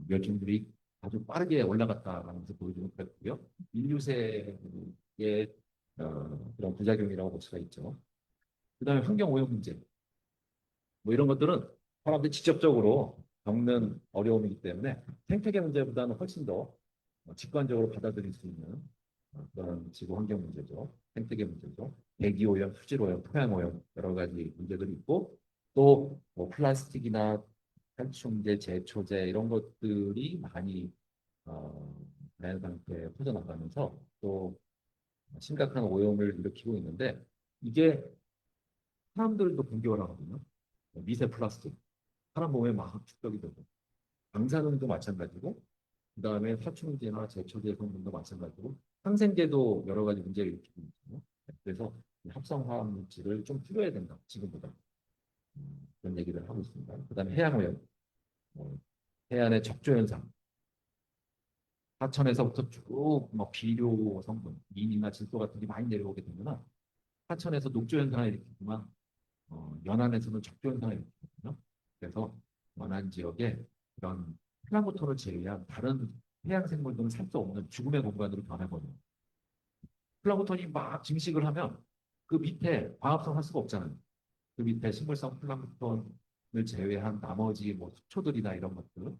멸종들이 아주 빠르게 올라갔다라는 것을 보여주는 그래프고요. 인류세의 그런 부작용이라고 볼 수가 있죠. 그다음에 환경 오염 문제. 뭐 이런 것들은 사람들이 직접적으로 겪는 어려움이기 때문에 생태계 문제보다는 훨씬 더 직관적으로 받아들일 수 있는 그런 지구 환경 문제죠. 생태계 문제죠. 대기 오염, 수질 오염, 토양 오염 여러 가지 문제들이 있고 또뭐 플라스틱이나 살충제, 제초제 이런 것들이 많이 어, 자연 상태에 퍼져나가면서 또 심각한 오염을 일으키고 있는데 이게 사람들도 공격을 하거든요. 미세 플라스틱. 사람 몸에 막 축적이 되고. 방사능도 마찬가지고, 그 다음에 살충제나 제초제 성분도 마찬가지고, 항생제도 여러 가지 문제를 일으키고 있거든요. 그래서 합성화학 물질을 좀 줄여야 된다, 지금보다. 그런 얘기를 하고 있습니다. 그 다음에 해양오염. 해안의 적조현상. 하천에서부터 쭉뭐 비료 성분, 민이나 질소 같은 게 많이 내려오게 되면 하천에서 녹조현상을 일으키지만 연안에서는 적조현상을 일으키거든요. 그래서 연안 지역에 이런 플랑크톤을 제외한 다른 해양 생물들은 살 수 없는 죽음의 공간으로 변해버려요. 플랑크톤이 막 증식을 하면 그 밑에 광합성 할 수가 없잖아요. 그 밑에 식물성 플랑크톤을 제외한 나머지 뭐 식초들이나 이런 것들,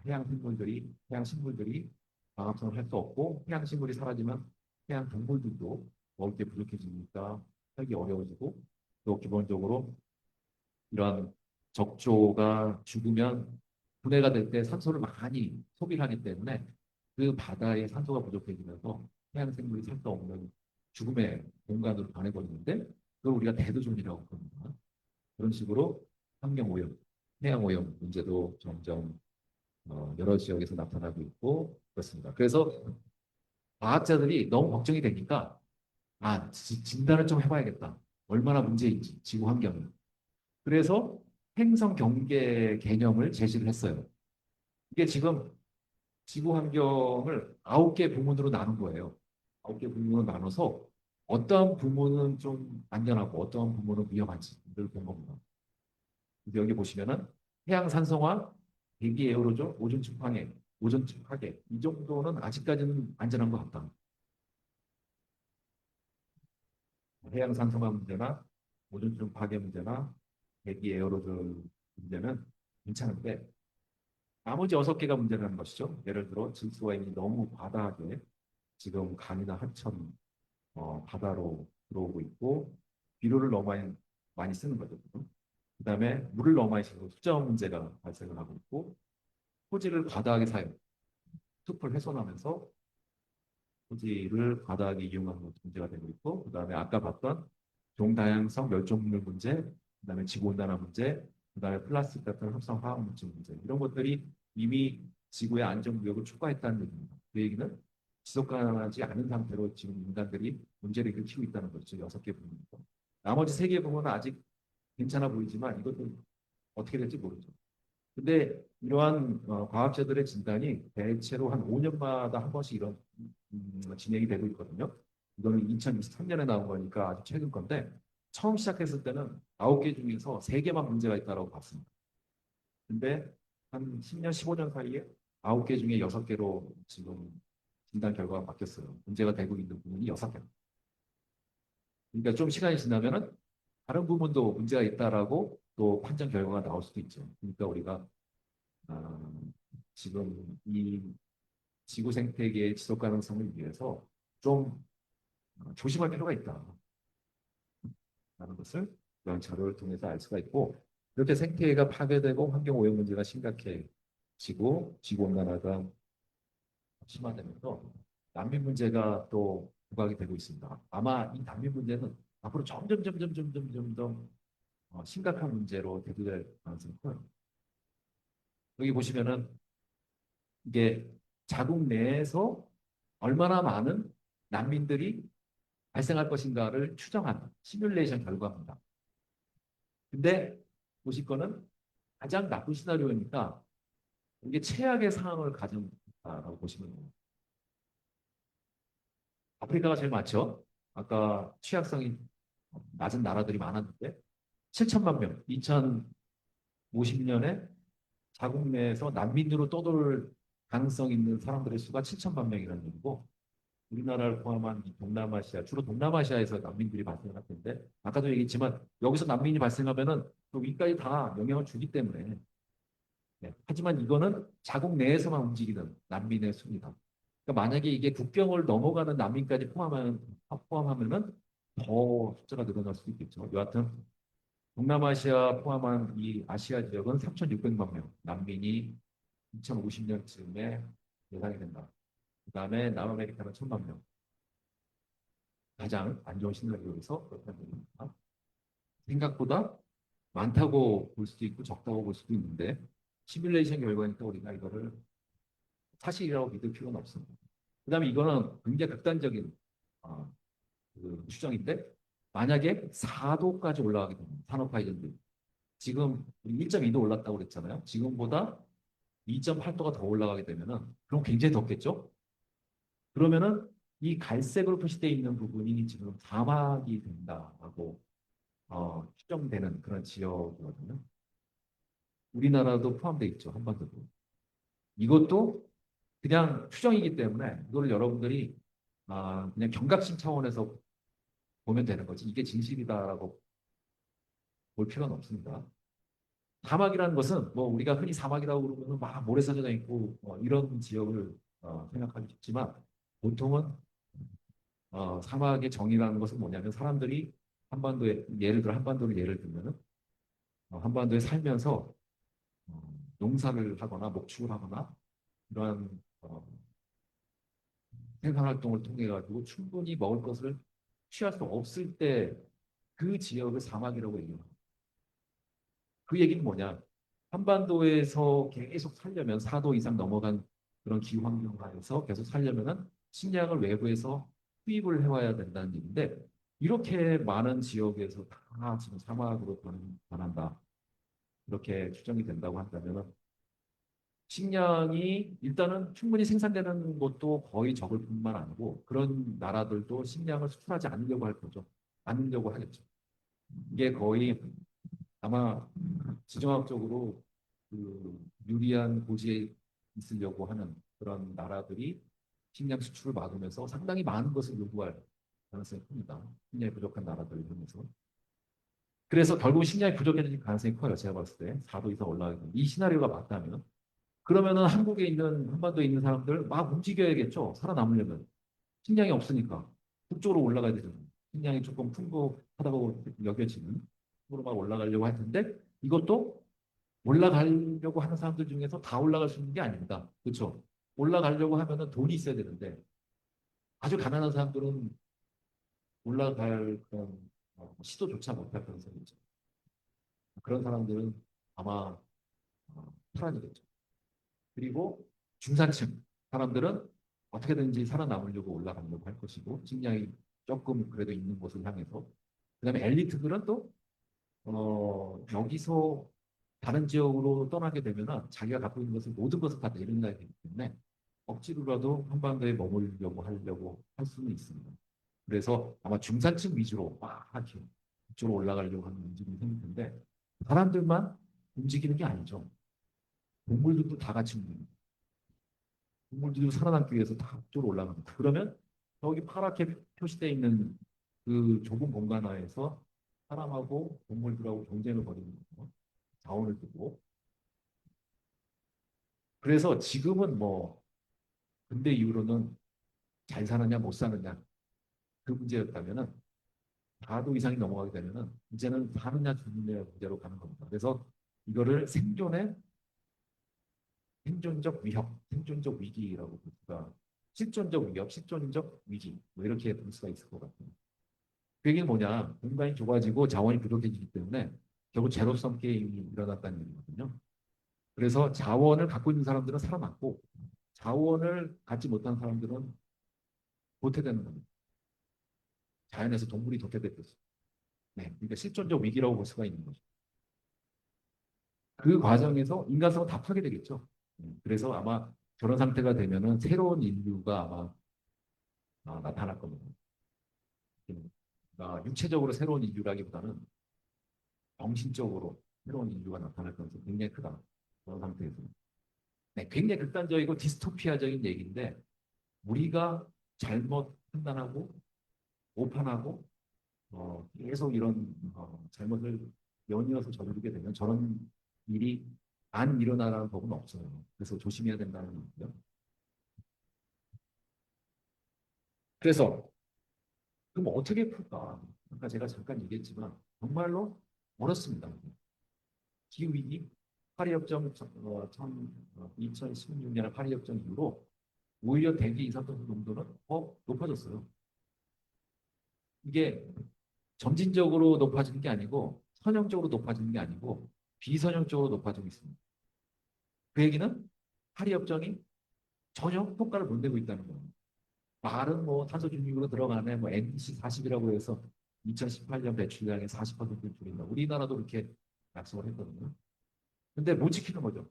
해양 생물들이, 해양 식물들이 광합성을 할 수 없고 해양 식물이 사라지면 해양 동물들도 먹을 게 부족해지니까 살기 어려워지고 또 기본적으로 이런 적조가 죽으면 분해가 될 때 산소를 많이 소비를 하기 때문에 그 바다에 산소가 부족해지면서 해양 생물이 살 수 없는 죽음의 공간으로 변해버리는데 그걸 우리가 대도존이라고 부릅니다. 그런 식으로 환경 오염, 해양 오염 문제도 점점 여러 지역에서 나타나고 있고 그렇습니다. 그래서 과학자들이 너무 걱정이 되니까 진단을 좀 해봐야겠다. 얼마나 문제인지 지구 환경이. 그래서 행성 경계 개념을 제시를 했어요. 이게 지금 지구 환경을 9개 부문으로 나눈 거예요. 9개 부문으로 나눠서 어떠한 부문은 좀 안전하고 어떠한 부문은 위험한지를 본 겁니다. 여기 보시면은 해양 산성화, 대기 에어로졸, 오존층 파괴, 오존층 파괴 이 정도는 아직까지는 안전한 것 같다. 해양 산성화 문제나 오존층 파괴 문제나 대기 에어로졸 문제는 괜찮은데 나머지 6개가 문제라는 것이죠. 예를 들어 질소염이 너무 과다하게 지금 강이나 하천, 바다로 들어오고 있고 비료를 너무 많이 쓰는 거죠. 그다음에 물을 너무 많이 쓰고 수자원 문제가 발생을 하고 있고 토지를 과다하게 사용, 숲을 훼손하면서 토지를 과다하게 이용하는 것도 문제가 되고 있고 그다음에 아까 봤던 종다양성 멸종물 문제, 그다음에 지구온난화 문제, 그다음에 플라스틱 같은 합성 화학 물질 문제 이런 것들이 이미 지구의 안전구역을 초과했다는 얘기입니다. 그 얘기는 지속 가능하지 않은 상태로 지금 인간들이 문제를 일으키고 있다는 거죠. 6개 부문에서. 나머지 3개 부문은 아직 괜찮아 보이지만 이것도 어떻게 될지 모르죠. 근데 이러한 과학자들의 진단이 대체로 한 5년마다 한 번씩 이런 진행이 되고 있거든요. 이거는 2023년에 나온 거니까 아주 최근 건데 처음 시작했을 때는 9개 중에서 3개만 문제가 있다고 봤습니다. 근데 한 10년, 15년 사이에 9개 중에 6개로 지금 진단 결과가 바뀌었어요. 문제가 되고 있는 부분이 6개. 그러니까 좀 시간이 지나면은 다른 부분도 문제가 있다라고 또 판정 결과가 나올 수도 있죠. 그러니까 우리가 아, 지금 이 지구 생태계의 지속 가능성을 위해서 좀 조심할 필요가 있다라는 것을 이런 자료를 통해서 알 수가 있고 이렇게 생태계가 파괴되고 환경 오염 문제가 심각해지고 지구 온난화가 심화되면서 난민 문제가 또 부각이 되고 있습니다. 아마 이 난민 문제는 앞으로 점점 심각한 문제로 대두될 가능성이 커요. 여기 보시면은 이게 자국 내에서 얼마나 많은 난민들이 발생할 것인가를 추정한 시뮬레이션 결과입니다. 근데 보실 거는 가장 나쁜 시나리오니까 이게 최악의 상황을 가정다라고 보시면 됩니다. 아프리카가 제일 많죠. 아까 취약성이 낮은 나라들이 많았는데 7천만 명, 2050년에 자국 내에서 난민으로 떠돌 가능성 있는 사람들의 수가 7천만 명이라는 얘기고 우리나라를 포함한 이 동남아시아, 주로 동남아시아에서 난민들이 발생할 텐데 아까도 얘기했지만 여기서 난민이 발생하면은 그 위까지 다 영향을 주기 때문에 네. 하지만 이거는 자국 내에서만 움직이는 난민의 수입니다. 그러니까 만약에 이게 국경을 넘어가는 난민까지 포함하면은 더 숫자가 늘어날 수도 있겠죠. 여하튼 동남아시아 포함한 이 아시아 지역은 3,600만 명 난민이 2050년쯤에 예상이 된다. 그다음에 남아메리카는 1,000만 명. 가장 안 좋은 시나리오에서 그렇다는 얘기입니다. 생각보다 많다고 볼 수도 있고 적다고 볼 수도 있는데 시뮬레이션 결과니까 우리가 이거를 사실이라고 믿을 필요는 없습니다. 그다음에 이거는 굉장히 극단적인 어, 그 추정인데 만약에 4도까지 올라가게 되면 산업화 이전들이 지금 1.2도 올랐다고 그랬잖아요. 지금보다 2.8도가 더 올라가게 되면은 그럼 굉장히 덥겠죠? 그러면은 이 갈색으로 표시되어 있는 부분이 지금 사막이 된다라고 추정되는 그런 지역이거든요. 우리나라도 포함되어 있죠. 한반도도. 이것도 그냥 추정이기 때문에 이거를 여러분들이 그냥 경각심 차원에서 보면 되는 거지. 이게 진실이다라고 볼 필요는 없습니다. 사막이라는 것은 뭐 우리가 흔히 사막이라고 그러면 막 모래사장이 있고 이런 지역을 생각하기 쉽지만 보통은 사막의 정의라는 것은 뭐냐면 사람들이 한반도에 예를 들어 한반도를 예를 들면은 한반도에 살면서 농사를 하거나 목축을 하거나 이러한 생산 활동을 통해 가지고 충분히 먹을 것을 취할 수 없을 때 그 지역을 사막이라고 얘기합니다. 그 얘기는 뭐냐? 한반도에서 계속 살려면 4도 이상 넘어간 그런 기후 환경 하에서 계속 살려면은 식량을 외부에서 수입을 해와야 된다는 얘기인데 이렇게 많은 지역에서 다 지금 사막으로 변한다. 이렇게 추정이 된다고 한다면 식량이 일단은 충분히 생산되는 곳도 거의 적을 뿐만 아니고 그런 나라들도 식량을 수출하지 않으려고 할 거죠. 않으려고 하겠죠. 이게 거의 아마 지정학적으로 그 유리한 고지에 있으려고 하는 그런 나라들이 식량 수출을 막으면서 상당히 많은 것을 요구할 가능성이 큽니다. 식량이 부족한 나라들을 통해서. 그래서 결국 식량이 부족해질 가능성이 커요. 제가 봤을 때 4도 이상 올라가게 되면. 이 시나리오가 맞다면 그러면은 한국에 있는 한반도에 있는 사람들 막 움직여야겠죠. 살아남으려면 식량이 없으니까 북쪽으로 올라가야 되잖아요. 식량이 조금 풍부하다고 여겨지는 쪽으로 막 올라가려고 할 텐데 이것도 올라가려고 하는 사람들 중에서 다 올라갈 수 있는 게 아닙니다. 그렇죠? 올라가려고 하면은 돈이 있어야 되는데 아주 가난한 사람들은 올라갈 그런 시도조차 못할 가능성이 있죠. 그런 사람들은 아마 탈환이겠죠. 그리고 중산층 사람들은 어떻게든지 살아남으려고 올라가려고 할 것이고 식량이 조금 그래도 있는 곳을 향해서. 그다음에 엘리트들은 또 여기서 다른 지역으로 떠나게 되면은 자기가 갖고 있는 것을 모든 것을 다 내려놔야 되기 때문에 억지로라도 한반도에 머물려고 하려고 할 수는 있습니다. 그래서 아마 중산층 위주로 막 이렇게 이쪽으로 올라가려고 하는 움직임이 생길 텐데 사람들만 움직이는 게 아니죠. 동물들도 다 같이 움직입니다. 동물들도 살아남기 위해서 다 이쪽으로 올라갑니다. 그러면 저기 파랗게 표시되어 있는 그 좁은 공간 하에서 사람하고 동물들하고 경쟁을 벌이는 거죠. 자원을 두고. 그래서 지금은 뭐 근대 이후로는 잘 사느냐 못 사느냐 그 문제였다면은 4도 이상이 넘어가게 되면은 이제는 사느냐 죽느냐 문제로 가는 겁니다. 그래서 이거를 생존적 위협, 생존적 위기라고 볼 수가 실존적 위협, 실존적 위기 뭐 이렇게 볼 수가 있을 것 같아요. 그게 뭐냐? 공간이 좁아지고 자원이 부족해지기 때문에 결국 제로섬 게임이 일어났다는 얘기거든요. 그래서 자원을 갖고 있는 사람들은 살아남고 자원을 갖지 못한 사람들은 도태되는 겁니다. 자연에서 동물이 도태됐듯이. 네, 그러니까 실존적 위기라고 볼 수가 있는 거죠. 그 과정에서 인간성은 다 파괴되겠죠. 그래서 아마 저런 상태가 되면은 새로운 인류가 아마 나타날 겁니다. 육체적으로 새로운 인류라기보다는 정신적으로 새로운 인류가 나타날 가능성이 굉장히 크다. 그런 상태에서. 네, 굉장히 극단적이고 디스토피아적인 얘기인데 우리가 잘못 판단하고 오판하고 계속 이런 잘못을 연이어서 저지르게 되면 저런 일이 안 일어나라는 법은 없어요. 그래서 조심해야 된다는 얘기죠. 그래서 그럼 어떻게 풀까? 아까 제가 잠깐 얘기했지만 정말로 어렵습니다. 기후위기, 파리협정 2016년에 파리협정 이후로 오히려 대기 이산화탄소 농도는 더 높아졌어요. 이게 점진적으로 높아지는 게 아니고 선형적으로 높아지는 게 아니고 비선형적으로 높아지고 있습니다. 그 얘기는 파리협정이 전혀 효과를 못 내고 있다는 겁니다. 말은 뭐 탄소 중립으로 들어가네, 뭐 NDC 40이라고 해서 2018년 배출량의 40%를 줄인다. 우리나라도 그렇게 약속을 했거든요. 근데 못 지키는 거죠.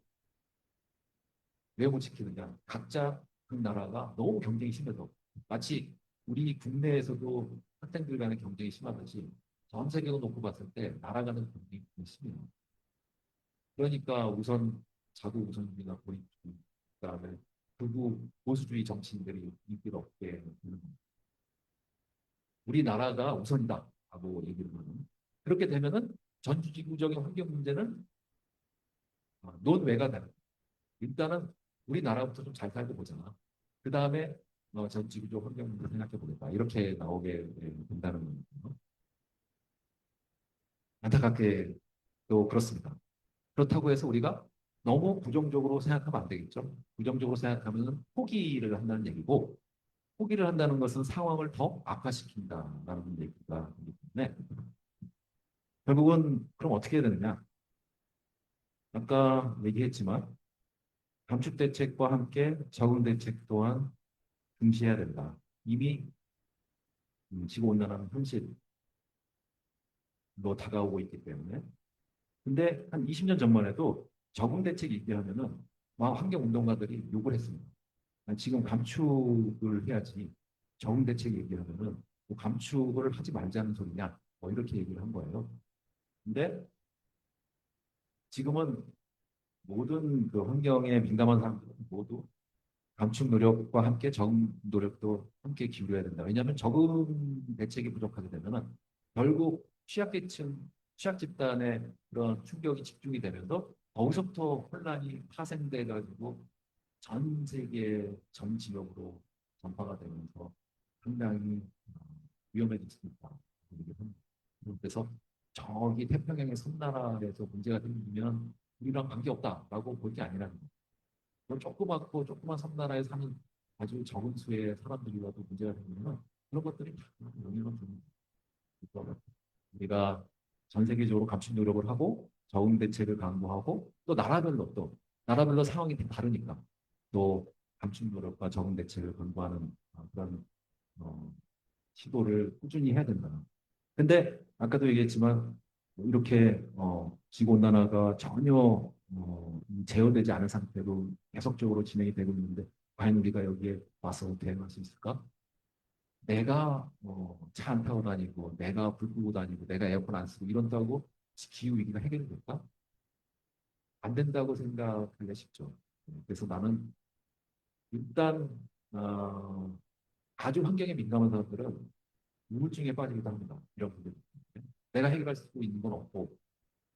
왜 못 지키느냐? 각자 그 나라가 너무 경쟁이 심해서 마치 우리 국내에서도 학생들 간의 경쟁이 심하듯이 전 세계로 놓고 봤을 때 나라 간의 경쟁이 심해요. 그러니까 우선 자국 우선주의나 고립주의, 그다음에 극우 보수주의 정치인들이 인기를 얻게 되는 겁니다. 우리나라가 우선이다 하고 얘기를 하는. 그렇게 되면은 전주지구적인 환경 문제는 논외가 되는. 일단은 우리나라부터 좀 잘 살고 보잖아. 그 다음에 전 지구적 환경 문제 생각해 보겠다. 이렇게 나오게 된다는 거죠. 안타깝게 또 그렇습니다. 그렇다고 해서 우리가 너무 부정적으로 생각하면 안 되겠죠. 부정적으로 생각하면 포기를 한다는 얘기고 포기를 한다는 것은 상황을 더 악화시킨다라는 얘기가 있기 때문에 결국은 그럼 어떻게 해야 되느냐? 아까 얘기했지만 감축 대책과 함께 적응 대책 또한 중시해야 된다. 이미 지구 온난화는 현실로 다가오고 있기 때문에. 근데 한 20년 전만 해도 적응 대책 얘기하면은 막 환경 운동가들이 욕을 했습니다. 지금 감축을 해야지 적응 대책 얘기하면은 뭐 감축을 하지 말자는 소리냐 뭐 이렇게 얘기를 한 거예요. 근데 지금은 모든 그 환경에 민감한 사람들은 모두 감축 노력과 함께 적응 노력도 함께 기울여야 된다. 왜냐하면 적응 대책이 부족하게 되면은 결국 취약계층, 취약 집단의 그런 충격이 집중이 되면서 거기서부터 혼란이 파생돼 가지고 전 세계 전 지역으로 전파가 되면서 상당히 위험해질 수 있다. 그래서 저기 태평양의 섬나라에서 문제가 생기면 우리랑 관계없다라고 볼 게 아니라는 거예요. 뭐 조그맣고 조그만 섬나라에 사는 아주 적은 수의 사람들이라도 문제가 생기면 그런 것들이 다 영향을 주는 거죠. 우리가 전 세계적으로 감축 노력을 하고 적응 대책을 강구하고 또 나라별로 상황이 다 다르니까 또 감축 노력과 적응 대책을 강구하는 그런 어, 시도를 꾸준히 해야 된다. 근데 아까도 얘기했지만 뭐 이렇게 지구 온난화가 전혀 제어되지 않은 상태로 계속적으로 진행이 되고 있는데 과연 우리가 여기에 와서 대응할 수 있을까? 내가 차 안 타고 다니고 내가 불 끄고 다니고 내가 에어컨 안 쓰고 이런다고 기후 위기가 해결이 될까? 안 된다고 생각하기가 쉽죠. 그래서 나는 일단 어, 아주 환경에 민감한 사람들은 우울증에 빠지기도 합니다. 이런 분들. 내가 해결할 수 있는 건 없고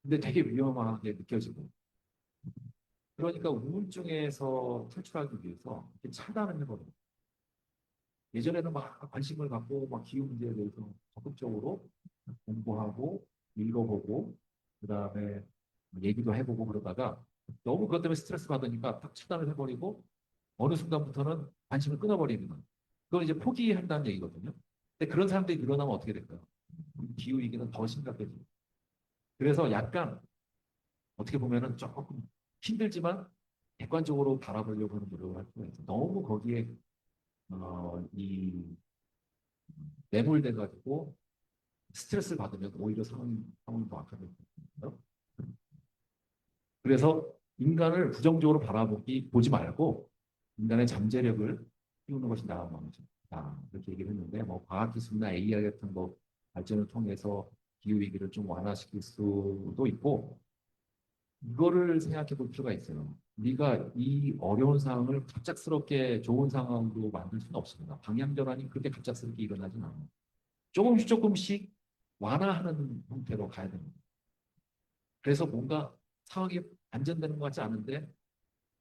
근데 되게 위험하게 느껴지고 그러니까 우울증에서 탈출하기 위해서 이렇게 차단을 해버려요. 예전에는 막 관심을 갖고 막 기후 문제에 대해서 적극적으로 공부하고 읽어보고 그다음에 얘기도 해보고 그러다가 너무 그것 때문에 스트레스 받으니까 딱 차단을 해버리고 어느 순간부터는 관심을 끊어버리는 거예요. 그걸 이제 포기한다는 얘기거든요. 근데 그런 사람들이 늘어나면 어떻게 될까요? 기후 위기는 더 심각해져요. 그래서 약간 어떻게 보면은 조금 힘들지만 객관적으로 바라보려고 하는 노력을 할 필요가 있어요. 너무 거기에 이 매몰돼 가지고 스트레스를 받으면 오히려 상황이 더 악화될 수 있거든요. 그래서 인간을 부정적으로 보지 말고 인간의 잠재력을 키우는 것이 나은 방법이다. 이렇게 얘기를 했는데 뭐 과학기술이나 AI 같은 거 발전을 통해서 기후 위기를 좀 완화시킬 수도 있고 이거를 생각해 볼 필요가 있어요. 우리가 이 어려운 상황을 갑작스럽게 좋은 상황으로 만들 수는 없습니다. 방향 전환이 그렇게 갑작스럽게 일어나진 않아요. 조금씩 조금씩 완화하는 형태로 가야 됩니다. 그래서 뭔가 상황이 안전되는 것 같지 않은데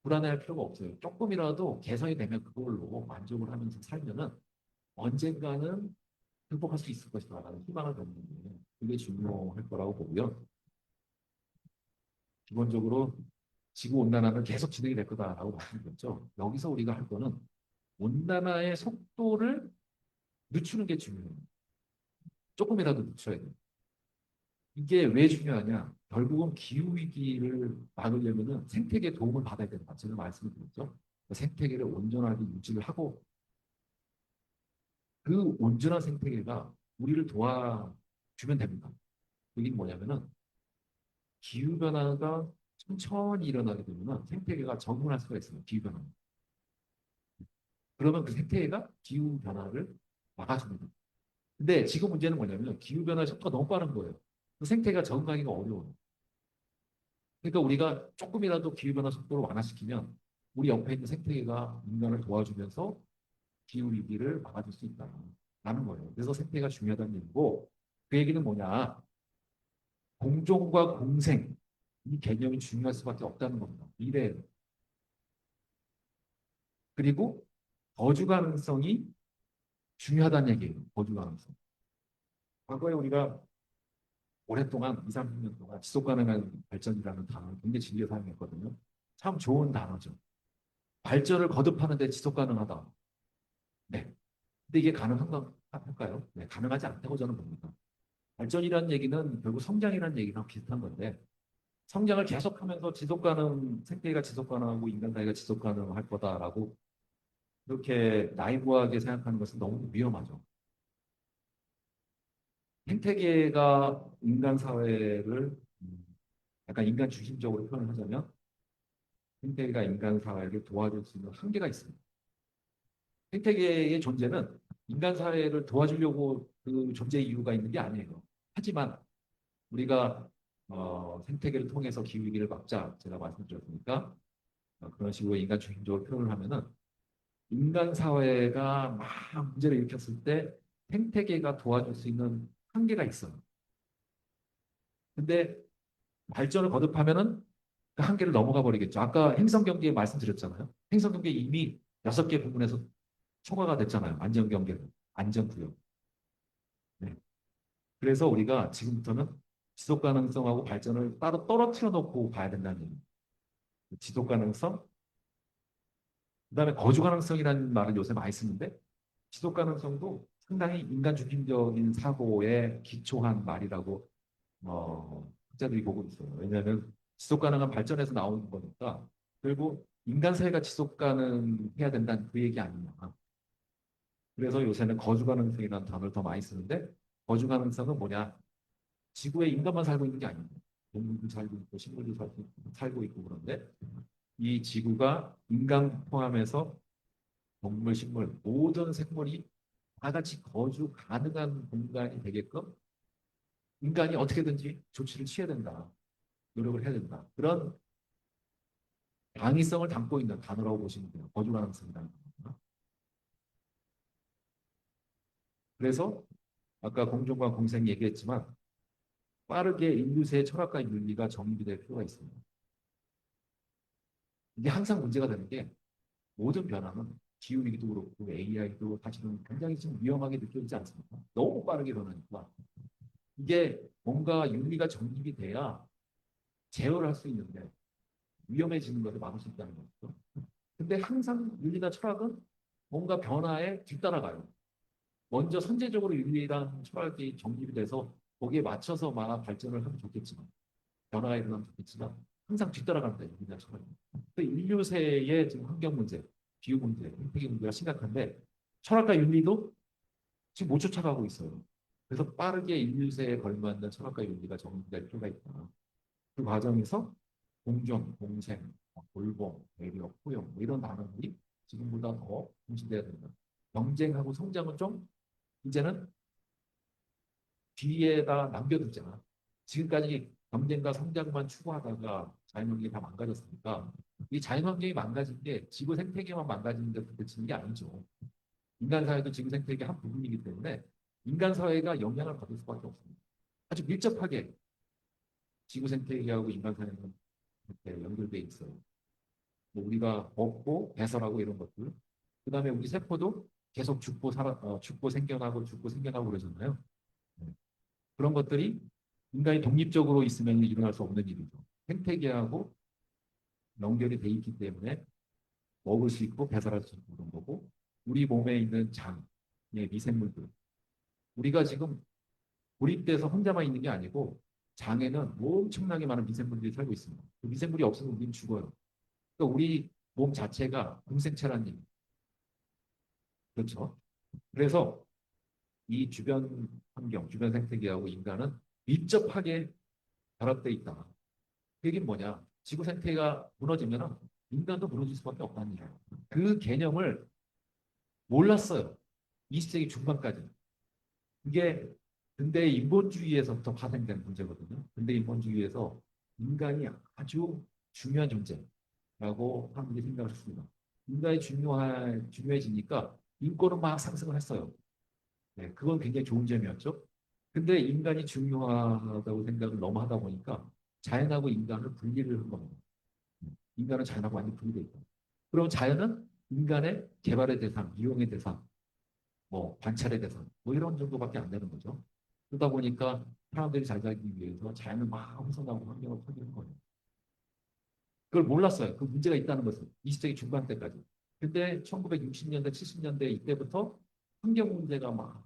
불안해할 필요가 없어요. 조금이라도 개선이 되면 그걸로 만족을 하면서 살면은 언젠가는 극복할 수 있을 것이다라는 희망을 갖는 게 그게 중요할 거라고 보고요. 기본적으로 지구 온난화는 계속 진행이 될 거다라고 말씀드렸죠. 여기서 우리가 할 거는 온난화의 속도를 늦추는 게 중요해요. 조금이라도 늦춰야 돼요. 이게 왜 중요하냐? 결국은 기후 위기를 막으려면은 생태계 도움을 받아야 된다. 제가 말씀을 드렸죠. 생태계를 온전하게 유지를 하고 그 온전한 생태계가 우리를 도와주면 됩니다. 이게 뭐냐면은 기후 변화가 천천히 일어나게 되면 생태계가 적응할 수가 있어요. 기후 변화. 그러면 그 생태계가 기후 변화를 막아줍니다. 근데 지금 문제는 뭐냐면 기후 변화 속도가 너무 빠른 거예요. 그 생태계가 적응하기가 어려워요. 그러니까 우리가 조금이라도 기후 변화 속도를 완화시키면 우리 옆에 있는 생태계가 인간을 도와주면서 기후 위기를 막아줄 수 있다는 거예요. 그래서 생태계가 중요하다는 얘기고 그 얘기는 뭐냐? 공존과 공생 이 개념이 중요할 수밖에 없다는 겁니다. 미래 그리고 거주 가능성이 중요하다는 얘기예요. 거주 가능성. 과거에 우리가 오랫동안 2, 30년 동안 지속 가능한 발전이라는 단어를 굉장히 즐겨 사용했거든요. 참 좋은 단어죠. 발전을 거듭하는데 지속 가능하다. 네. 근데 이게 가능할까요? 네, 가능하지 않다고 저는 봅니다. 발전이라는 얘기는 결국 성장이라는 얘기랑 비슷한 건데 성장을 계속하면서 지속 가능 생태계가 지속 가능하고 인간 사회가 지속 가능할 거다라고 그렇게 나이브하게 생각하는 것은 너무 위험하죠. 생태계가 인간 사회를 약간 인간 중심적으로 표현을 하자면 생태계가 인간 사회를 도와줄 수 있는 한계가 있습니다. 생태계의 존재는 인간 사회를 도와주려고 그 존재 이유가 있는 게 아니에요. 하지만 우리가 생태계를 통해서 기후위기를 막자 제가 말씀드렸으니까 그런 식으로 인간 중심적으로 표현을 하면은 인간 사회가 막 문제를 일으켰을 때 생태계가 도와줄 수 있는 한계가 있어요. 근데 발전을 거듭하면은 그 한계를 넘어가 버리겠죠. 아까 행성 경계 말씀드렸잖아요. 행성 경계 이미 6개 부분에서 초과가 됐잖아요. 안전 경계, 안전 구역. 네. 그래서 우리가 지금부터는 지속 가능성하고 발전을 따로 떨어뜨려 놓고 봐야 된다는 얘기예요. 지속 가능성, 그다음에 거주 가능성이라는 말을 요새 많이 쓰는데 지속 가능성도 상당히 인간 중심적인 사고에 기초한 말이라고 학자들이 보고 있어요. 왜냐하면 지속 가능한 발전에서 나오는 거니까 결국 인간 사회가 지속 가능해야 된다는 그 얘기 아니냐. 그래서 요새는 거주 가능성이라는 단어를 더 많이 쓰는데 거주 가능성은 뭐냐? 지구에 인간만 살고 있는 게 아닙니다. 동물도 살고 있고 식물도 살고 있고 그런데 이 지구가 인간 포함해서 동물, 식물 모든 생물이 다 같이 거주 가능한 공간이 되게끔 인간이 어떻게든지 조치를 취해야 된다. 노력을 해야 된다. 그런 당위성을 담고 있는 단어라고 보시면 돼요. 거주 가능성이라는 거. 그래서 아까 공존과 공생 얘기했지만 빠르게 인류세의 철학과 윤리가 정비될 필요가 있습니다. 이게 항상 문제가 되는 게 모든 변화는 기후위기도 그렇고 AI도 사실은 굉장히 좀 위험하게 느껴지지 않습니까? 너무 빠르게 변하니까 이게 뭔가 윤리가 정립이 돼야 제어를 할 수 있는데 위험해지는 것을 막을 수 있다는 거죠. 근데 항상 윤리나 철학은 뭔가 변화에 뒤따라가요. 먼저 선제적으로 윤리랑 철학이 정립이 돼서 거기에 맞춰서 막 발전을 하면 좋겠지만 변화가 일어나면 좋겠지만 항상 뒤따라간다 윤리나 철학이. 인류세의 지금 환경 문제, 기후 문제, 생태계 문제가 심각한데 철학과 윤리도 지금 못 쫓아가고 있어요. 그래서 빠르게 인류세에 걸맞는 철학과 윤리가 정립될 필요가 있다. 그 과정에서 공존, 공생, 돌봄, 배려, 포용 뭐 이런 단어들이 지금보다 더 중시돼야 된다. 경쟁하고 성장은 좀 이제는 뒤에다 남겨두잖아. 지금까지 경쟁과 성장만 추구하다가 자연환경이 다 망가졌으니까 이 자연환경이 망가진 게 지구 생태계만 망가지는 데 그치는 게 아니죠. 인간 사회도 지구 생태계 한 부분이기 때문에 인간 사회가 영향을 받을 수밖에 없습니다. 아주 밀접하게 지구 생태계하고 인간 사회는 이렇게 연결돼 있어요. 뭐 우리가 먹고 배설하고 이런 것들. 그다음에 우리 세포도 계속 죽고 생겨나고 죽고 생겨나고 그러잖아요. 네. 그런 것들이 인간이 독립적으로 있으면 일어날 수 없는 일이죠. 생태계하고 연결이 돼 있기 때문에 먹을 수 있고 배설할 수 있고 그런 거고 우리 몸에 있는 장의 미생물들 우리가 지금 고립돼서 혼자만 있는 게 아니고 장에는 엄청나게 많은 미생물들이 살고 있습니다. 그 미생물이 없으면 우리는 죽어요. 그러니까 우리 몸 자체가 공생체라는 얘기. 그렇죠. 그래서 이 주변 환경, 주변 생태계하고 인간은 밀접하게 결합되어 있다. 그게 뭐냐? 지구 생태가 무너지면 인간도 무너질 수밖에 없다는 얘기예요. 그 개념을 몰랐어요. 20세기 중반까지. 이게 근대 인본주의에서부터 파생된 문제거든요. 근대 인본주의에서 인간이 아주 중요한 존재라고 사람들이 생각을 했습니다. 인간이 중요해지니까 인권은 막 상승을 했어요. 네, 그건 굉장히 좋은 점이었죠. 근데 인간이 중요하다고 생각을 너무 하다 보니까 자연하고 인간을 분리를 한 겁니다. 인간은 자연하고 완전히 분리되어 있다. 그럼 자연은 인간의 개발의 대상, 이용의 대상, 뭐 관찰의 대상, 뭐 이런 정도밖에 안 되는 거죠. 그러다 보니까 사람들이 잘 살기 위해서 자연을 막 훼손하고 환경을 파괴한 거예요. 그걸 몰랐어요. 그 문제가 있다는 것을 20세기 중반 때까지. 근데 1960년대, 70년대 이때부터 환경 문제가 막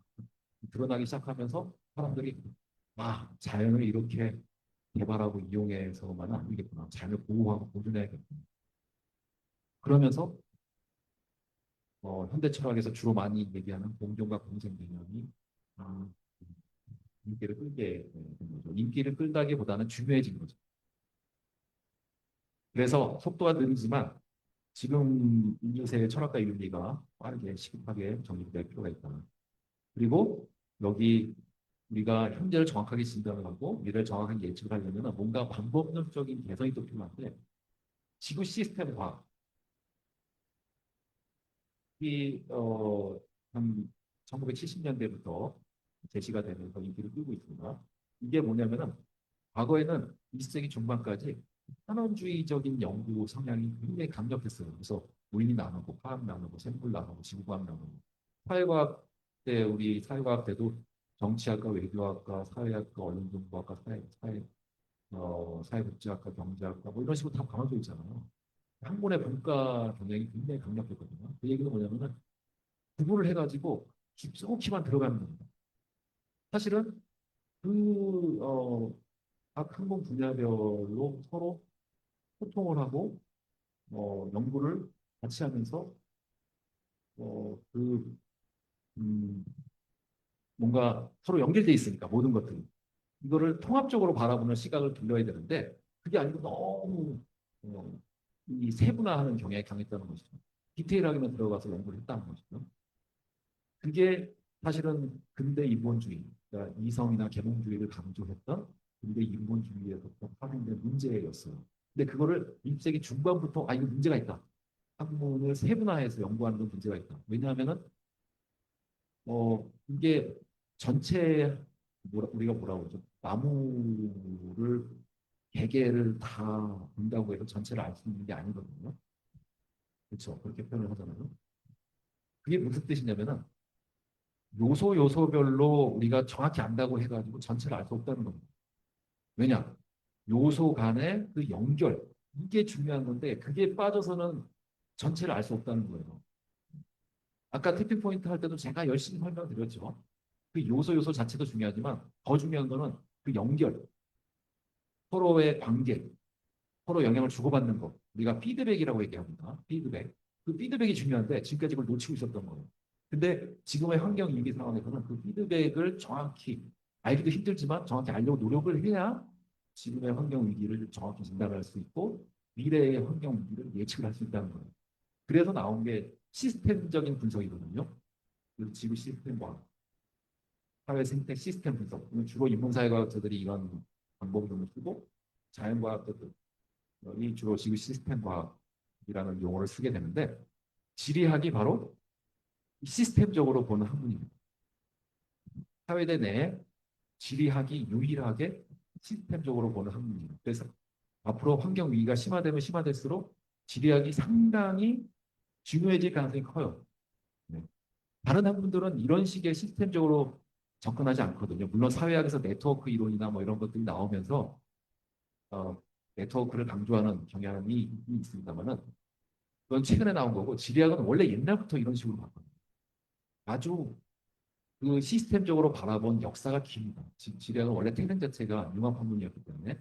드러나기 시작하면서 사람들이 자연을 이렇게 개발하고 이용해서만은 안 되겠구나. 자연을 보호하고 보존해야겠구나. 그러면서 현대 철학에서 주로 많이 얘기하는 공존과 공생 개념이 아, 인기를 끌게 된 거죠. 인기를 끌다기보다는 중요해진 거죠. 그래서 속도가 느리지만 지금 인류세의 철학과 윤리가 빠르게 시급하게 정립될 필요가 있다. 그리고 여기 우리가 현재를 정확하게 진단을 하고 미래를 정확하게 예측을 하려면 뭔가 방법론적인 개선이 또 필요한데 지구 시스템 과학이 한 1970년대부터 제시가 되면서 인기를 끌고 있습니다. 이게 뭐냐면은 과거에는 20세기 중반까지 산원주의적인 연구 성향이 굉장히 강력했어요. 그래서 물리 나누고 화학 나누고 생물 나누고 지구과학 나누고 사회과학 때 우리 사회과학 때도 정치학과 외교학과 사회학과 언론정보학과 사회복지학과 경제학과 뭐 이런 식으로 다 나눠져 있잖아요. 한 번의 분과 경향이 굉장히 강력했거든요. 그 얘기는 뭐냐면은 구분을 해가지고 깊숙이만 들어가는 겁니다. 사실은 각 항공 분야별로 서로 소통을 하고 연구를 같이 하면서 그 음, 뭔가 서로 연결돼 있으니까 모든 것들이 이거를 통합적으로 바라보는 시각을 길러야 되는데 그게 아니고 너무 어, 이 세분화하는 경향이 강했다는 것이죠. 디테일하게만 들어가서 연구를 했다는 것이죠. 그게 사실은 근대 인본주의, 그러니까 이성이나 계몽주의를 강조했던 근대 인본주의에서 phát 생된 문제였어요. 근데 그거를 20세기 중반부터 이거 문제가 있다. 학문을 세분화해서 연구하는 건 문제가 있다. 왜냐하면은 이게 전체 우리가 뭐라고 그러죠? 나무를 개개를 다 본다고 해서 전체를 알 수 있는 게 아니거든요. 그렇죠? 그렇게 표현을 하잖아요. 그게 무슨 뜻이냐면은 요소 요소별로 우리가 정확히 안다고 해가지고 전체를 알 수 없다는 겁니다. 왜냐? 요소 간의 그 연결 이게 중요한 건데 그게 빠져서는 전체를 알 수 없다는 거예요. 아까 티핑 포인트 할 때도 제가 열심히 설명드렸죠. 그 요소 자체도 중요하지만 더 중요한 거는 그 연결, 서로의 관계, 서로 영향을 주고받는 것. 우리가 피드백이라고 얘기합니다. 피드백. 그 피드백이 중요한데 지금까지 그걸 놓치고 있었던 거예요. 근데 지금의 환경 위기 상황에서는 그 피드백을 정확히 알기도 힘들지만 정확히 알려고 노력을 해야 지금의 환경 위기를 정확히 진단할 수 있고 미래의 환경 위기를 예측을 할 수 있다는 거예요. 그래서 나온 게 시스템적인 분석이거든요. 그래서 지구 시스템과 사회 생태 시스템 분석. 주로 인문사회과학자들이 이런 방법을 쓰고 자연과학자들이 주로 지구 시스템 과학이라는 용어를 쓰게 되는데 지리학이 바로 시스템적으로 보는 학문입니다. 사회대 내에 지리학이 유일하게 시스템적으로 보는 학문입니다. 그래서 앞으로 환경 위기가 심화되면 심화될수록 지리학이 상당히 중요해질 가능성이 커요. 네. 다른 학문들은 이런 식의 시스템적으로 접근하지 않거든요. 물론 사회학에서 네트워크 이론이나 뭐 이런 것들이 나오면서 어, 네트워크를 강조하는 경향이 있습니다만은 그건 최근에 나온 거고 지리학은 원래 옛날부터 이런 식으로 봤거든요. 아주 그 시스템적으로 바라본 역사가 깁니다. 지리학은 원래 태생 자체가 융합 학문이었기 때문에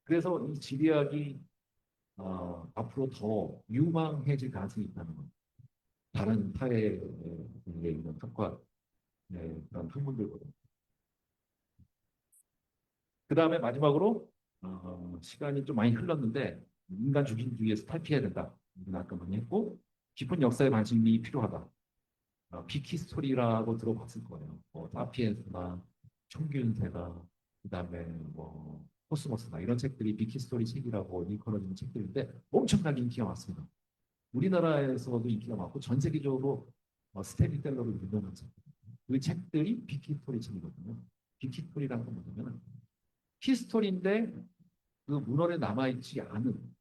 그래서 이 지리학이 앞으로 더 유망해질 가능성이 있다는 겁니다. 다른 사회에 있는 학과 그런 학문들보다. 그 다음에 마지막으로 시간이 좀 많이 흘렀는데 인간 중심주의에서 탈피해야 된다. 이건 아까 많이 했고 깊은 역사에 관심이 필요하다. 비키스토리라고 들어봤을 거예요. 뭐 사피엔스나 총균세나 그다음에 뭐 코스모스나 이런 책들이 비키스토리 책이라고 일컬어지는 책들인데 엄청나게 인기가 많습니다. 우리나라에서도 인기가 많고 전 세계적으로 스테리텔러로 유명한 책. 그 책들이 비키스토리 책이거든요. 비키스토리라는 건 뭐냐면 히스토리인데 그 문헌에 남아있지 않은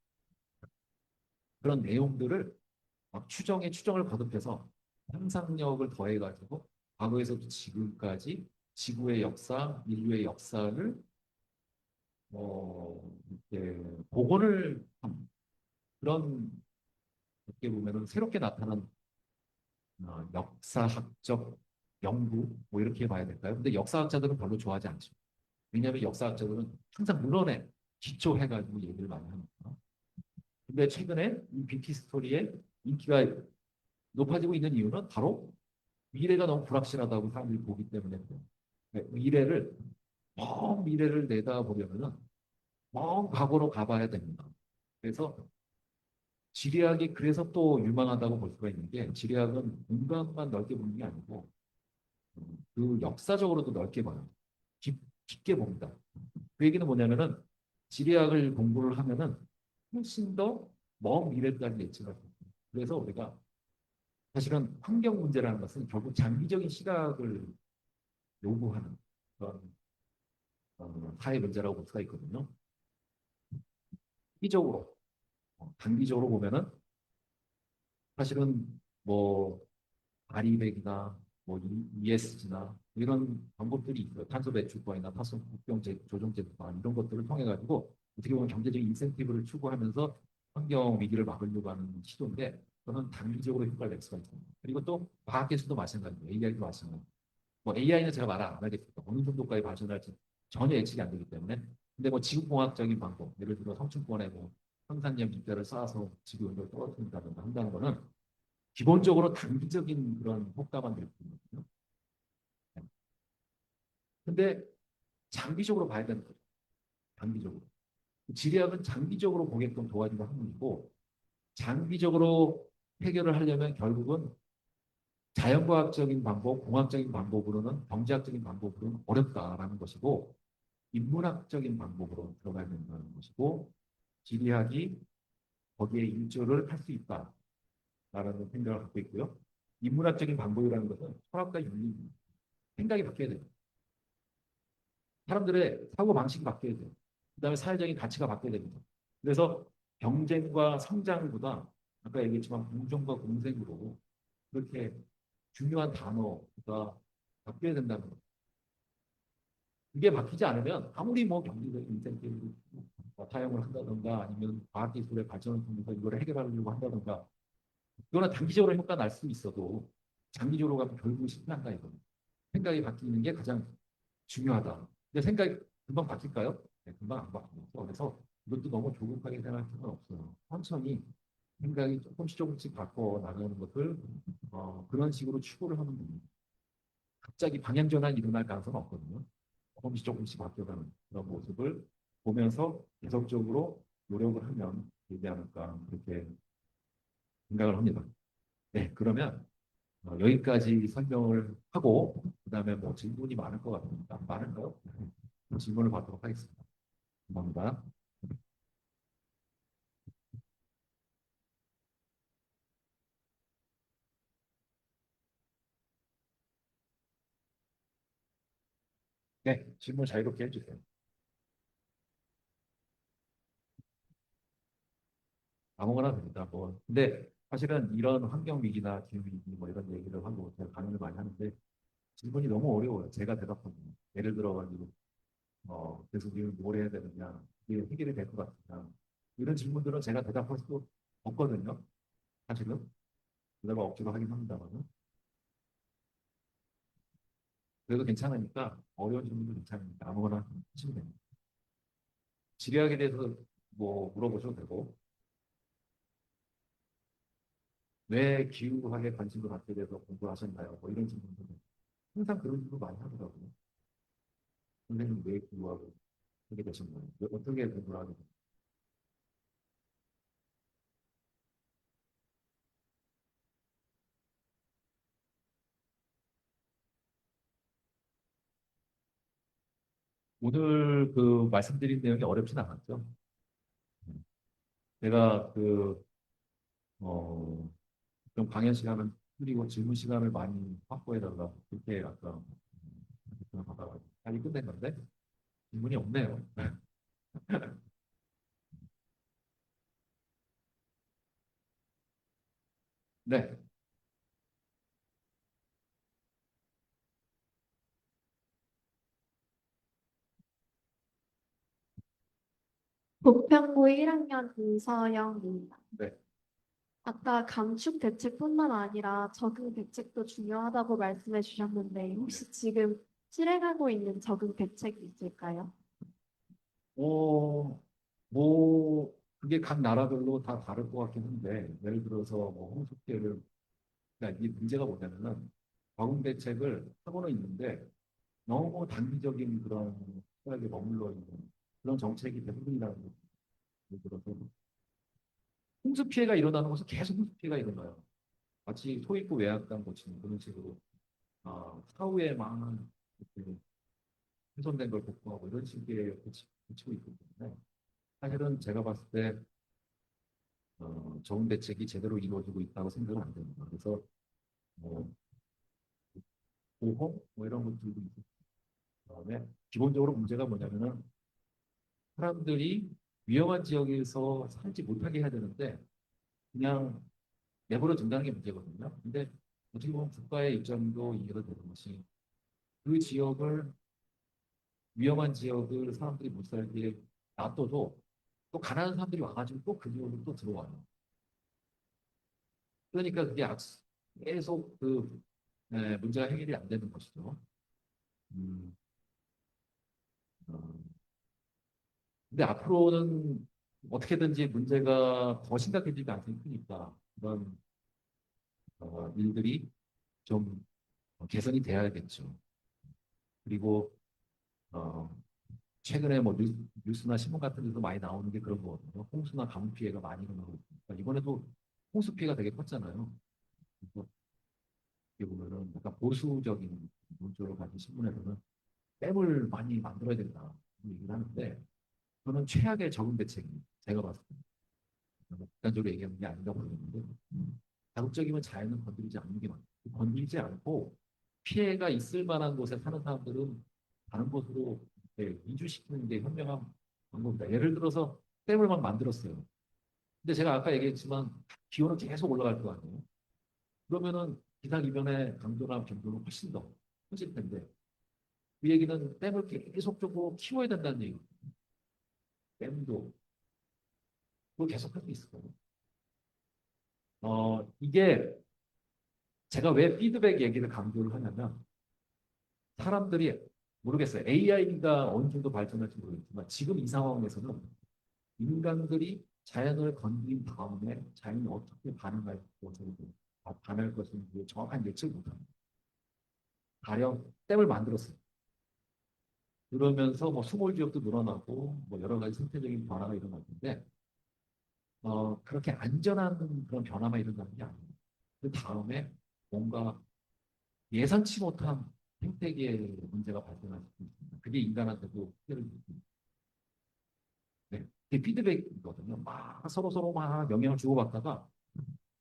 그런 내용들을 막 추정을 거듭해서 상상력을 더해가지고 과거에서부터 지금까지 지구의 역사, 인류의 역사를 이렇게 복원을 한 그런 어떻게 보면은 새롭게 나타난 역사학적 연구 뭐 이렇게 봐야 될까요? 근데 역사학자들은 별로 좋아하지 않죠. 왜냐하면 역사학자들은 항상 문헌에 기초해가지고 얘기를 많이 하니까. 근데 최근에 이 뷰티 스토리의 인기가 높아지고 있는 이유는 바로 미래가 너무 불확실하다고 사람들이 보기 때문에 그래요. 네, 먼 미래를 내다보려면은 먼 과거로 가봐야 됩니다. 그래서 지리학이 그래서 또 유망하다고 볼 수가 있는 게 지리학은 공간만 넓게 보는 게 아니고 그 역사적으로도 넓게 봐요. 깊게 봅니다. 그 얘기는 뭐냐면은 지리학을 공부를 하면은 훨씬 더 먼 미래까지 예측할 수 있어요. 그래서 우리가 사실은 환경 문제라는 것은 결국 장기적인 시각을 요구하는 그런 사회 문제라고 볼 수가 있거든요. 시기적으로, 단기적으로 보면은 사실은 뭐 아리백이나 뭐 ESG나 이런 방법들이 있어요. 탄소 배출권이나 탄소 국경 조정 제도나 이런 것들을 통해 가지고 어떻게 보면 경제적인 인센티브를 추구하면서 환경 위기를 막으려고 하는 시도인데 저는 단기적으로 효과를 낼 수가 있습니다. 그리고 또 과학기술도 마찬가지예요. AI도 마찬가지예요. 뭐 AI는 제가 말 안 하겠습니다. 어느 정도까지 발전할지 전혀 예측이 안 되기 때문에. 근데 뭐 지구공학적인 방법, 예를 들어 성층권에 뭐 황산염 입자를 쌓아서 지구 온도를 떨어뜨린다든가 한다는 거는 기본적으로 단기적인 그런 효과만 낼 뿐이거든요. 근데 장기적으로 봐야 되는 거죠. 장기적으로. 지리학은 장기적으로 보게끔 도와주는 학문이고 장기적으로 해결을 하려면 결국은 자연과학적인 방법, 공학적인 방법으로는 경제학적인 방법으로는 어렵다라는 것이고 인문학적인 방법으로 들어가야 된다는 것이고 지리학이 거기에 일조를 할 수 있다라는 생각을 갖고 있고요. 인문학적인 방법이라는 것은 철학과 윤리, 생각이 바뀌어야 돼요. 사람들의 사고 방식이 바뀌어야 돼요. 그다음에 사회적인 가치가 바뀌어야 됩니다. 그래서 경쟁과 성장보다 아까 얘기했지만 공존과 공생으로 그렇게 중요한 단어가 바뀌어야 된다는 거예요. 이게 바뀌지 않으면 아무리 뭐 경제적인 인센티브를 사용을 한다든가 아니면 과학기술의 발전을 통해서 이걸 해결하려고 한다든가 그거는 단기적으로 효과 날 수 있어도 장기적으로 가면 결국 실패한다 이거예요. 생각이 바뀌는 게 가장 중요하다. 근데 생각이 금방 바뀔까요? 네, 금방 안 바뀌죠. 그래서 이것도 너무 조급하게 생각할 필요는 없어요. 천천히 생각이 조금씩 바꿔 나가는 것을 그런 식으로 추구를 하면 됩니다. 갑자기 방향 전환이 일어날 가능성은 없거든요. 조금씩 바뀌어가는 그런 모습을 보면서 계속적으로 노력을 하면 되지 않을까 그렇게 생각을 합니다. 네, 그러면 여기까지 설명을 하고 그다음에 뭐 질문이 많을 것 같습니다. 많은가요? 질문을 받도록 하겠습니다. 감사합니다. 네, 질문 자유롭게 해주세요. 아무거나 됩니다. 뭐 근데 사실은 이런 환경 위기나 기후 위기 뭐 이런 얘기를 하고 제가 강연을 많이 하는데 질문이 너무 어려워요. 제가 대답하면 예를 들어가지고 계속 이걸 뭘 해야 되느냐 이게 해결이 될 것 같느냐 이런 질문들은 제가 대답할 수도 없거든요. 사실은 그다가 억지로 하긴 합니다만 그래도 괜찮으니까 어려운 질문도 괜찮으니까 아무거나 하시면 됩니다. 지리학에 대해서 뭐 물어보셔도 되고 왜 기후학에 관심을 갖게 돼서 공부하셨나요? 뭐 이런 질문들 항상 그런 질문 많이 하더라고요. 선생님 왜 기후학을 하게 되셨나요? 어떻게 공부를 하게 됐나요? 오늘 그 말씀드린 내용이 어렵진 않았죠. 제가 어, 좀 강연 시간을 줄이고 질문 시간을 많이 확보해달라 그렇게 아까 하다가 빨리 끝낸 건데 질문이 없네요. 네, 부평고 1학년 이서영입니다. 네. 아까 감축 대책뿐만 아니라 적응 대책도 중요하다고 말씀해 주셨는데 네. 혹시 지금 실행하고 있는 적응 대책이 있을까요? 뭐 그게 각 나라별로 다 다를 것 같긴 한데 예를 들어서 뭐 홍수 피해를 그러니까 이 문제가 뭐냐면은 적응 대책을 하고는 있는데 너무 단기적인 그런 시각에 머물러 있는 그런 정책이 대부분이라는 거죠. 예를 들어서 홍수 피해가 일어나는 곳은 계속 홍수 피해가 일어나요. 마치 소입부 외양간 고치는 그런 식으로 사후에만 이렇게 훼손된 걸 복구하고 이런 식의 고치고 있기 때문에 사실은 제가 봤을 때 좋은 대책이 제대로 이루어지고 있다고 생각은 안 됩니다. 그래서 뭐 보험 뭐 이런 것들도 있고 그다음에 기본적으로 문제가 뭐냐면은 사람들이 위험한 지역에서 살지 못하게 해야 되는데 그냥 내버려 둔다는 게 문제거든요. 근데 어떻게 보면 국가의 입장도 이해가 되는 것이 그 지역을 위험한 지역을 사람들이 못 살게 놔둬도 또 가난한 사람들이 와가지고 또 그 지역으로 또 들어와요. 그러니까 그게 계속 문제가 해결이 안 되는 것이죠. 음, 어, 근데 앞으로는 어떻게든지 문제가 더 심각해지지 않게 크니까 그런 일들이 좀 개선이 돼야겠죠. 그리고 어, 최근에 뭐 뉴스나 신문 같은 데도 많이 나오는 게 그런 거거든요. 홍수나 가뭄 피해가 많이 일어나고 있으니까 이번에도 홍수 피해가 되게 컸잖아요. 그래서 어떻게 보면은 약간 보수적인 논조를 가진 신문에서는 댐을 많이 만들어야 된다 이런 얘기를 하는데 저는 최악의 적응 대책이 제가 봤을 때 극단적으로 얘기하는 게 아닌가 보이는데 자극적이면 자연은 건드리지 않는 게 맞아요. 건드리지 않고 피해가 있을 만한 곳에 사는 사람들은 다른 곳으로 이주시키는 게 현명한 방법이다. 예를 들어서 댐을 막 만들었어요. 근데 제가 아까 얘기했지만 기온은 계속 올라갈 거 아니에요. 그러면은 기상이변의 강도나 빈도는 훨씬 더 커질 텐데 그 얘기는 댐을 계속적으로 키워야 된다는 얘기예요. 댐도 그걸 계속 할 수 있을 거예요. 이게 제가 왜 피드백 얘기를 강조를 하냐면 사람들이 모르겠어요. AI가 어느 정도 발전할지 모르겠지만 지금 이 상황에서는 인간들이 자연을 건드린 다음에 자연이 어떻게 반응할 것을 반할 것인지 정확한 예측을 못합니다. 가령 댐을 만들었어요. 그러면서 뭐 수몰 지역도 늘어나고 뭐 여러 가지 생태적인 변화가 일어났는데 그렇게 안전한 그런 변화만 일어나는 게 아니에요. 그 다음에 뭔가 예상치 못한 생태계의 문제가 발생할 수 있습니다. 그게 인간한테도 피해를 줍니다. 네. 그게 피드백이거든요. 막 서로 막 영향을 주고받다가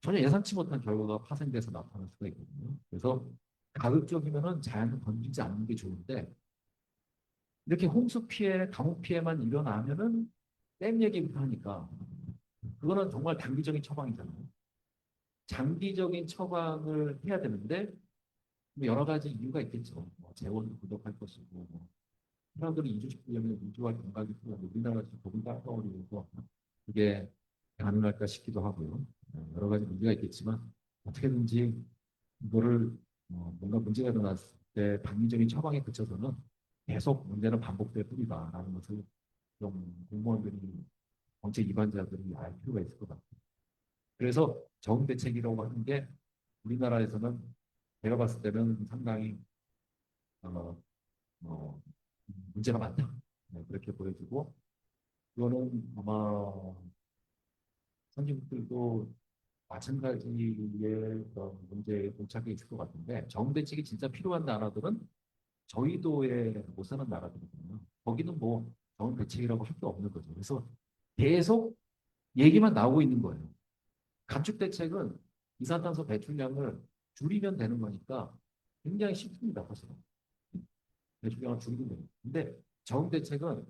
전혀 예상치 못한 결과가 파생돼서 나타날 수가 있거든요. 그래서 가급적이면은 자연을 건드리지 않는 게 좋은데 이렇게 홍수 피해, 가뭄 피해만 일어나면은 댐 얘기부터 하니까 그거는 정말 단기적인 처방이잖아요. 장기적인 처방을 해야 되는데 뭐 여러 가지 이유가 있겠죠. 뭐 재원도 부족할 것이고 뭐 사람들이 이주시키려면 이주할 공간이 필요하고 우리나라가 지금 도분 땅덩어리여서 그게 가능할까 싶기도 하고요. 여러 가지 문제가 있겠지만 어떻게든지 이거를 뭔가 문제가 일어났을 때 단기적인 처방에 그쳐서는 계속 문제는 반복될 뿐이다라는 것을 좀 공무원들이 정책 위반자들이 알 필요가 있을 것 같아요. 그래서 정대책이라고 하는 게 우리나라에서는 제가 봤을 때는 상당히 어, 어, 문제가 많다. 네, 그렇게 보여지고 그거는 아마 선진국들도 마찬가지의 그런 문제에 봉착해 있을 것 같은데 정대책이 진짜 필요한 나라들은 저희도에 못 사는 나라들이거든요. 거기는 뭐 정대책이라고 할 게 없는 거죠. 그래서 계속 얘기만 나오고 있는 거예요. 감축 대책은 이산탄소 배출량을 줄이면 되는 거니까 굉장히 쉽습니다, 사실은. 배출량을 줄이면 돼요. 근데 정 대책은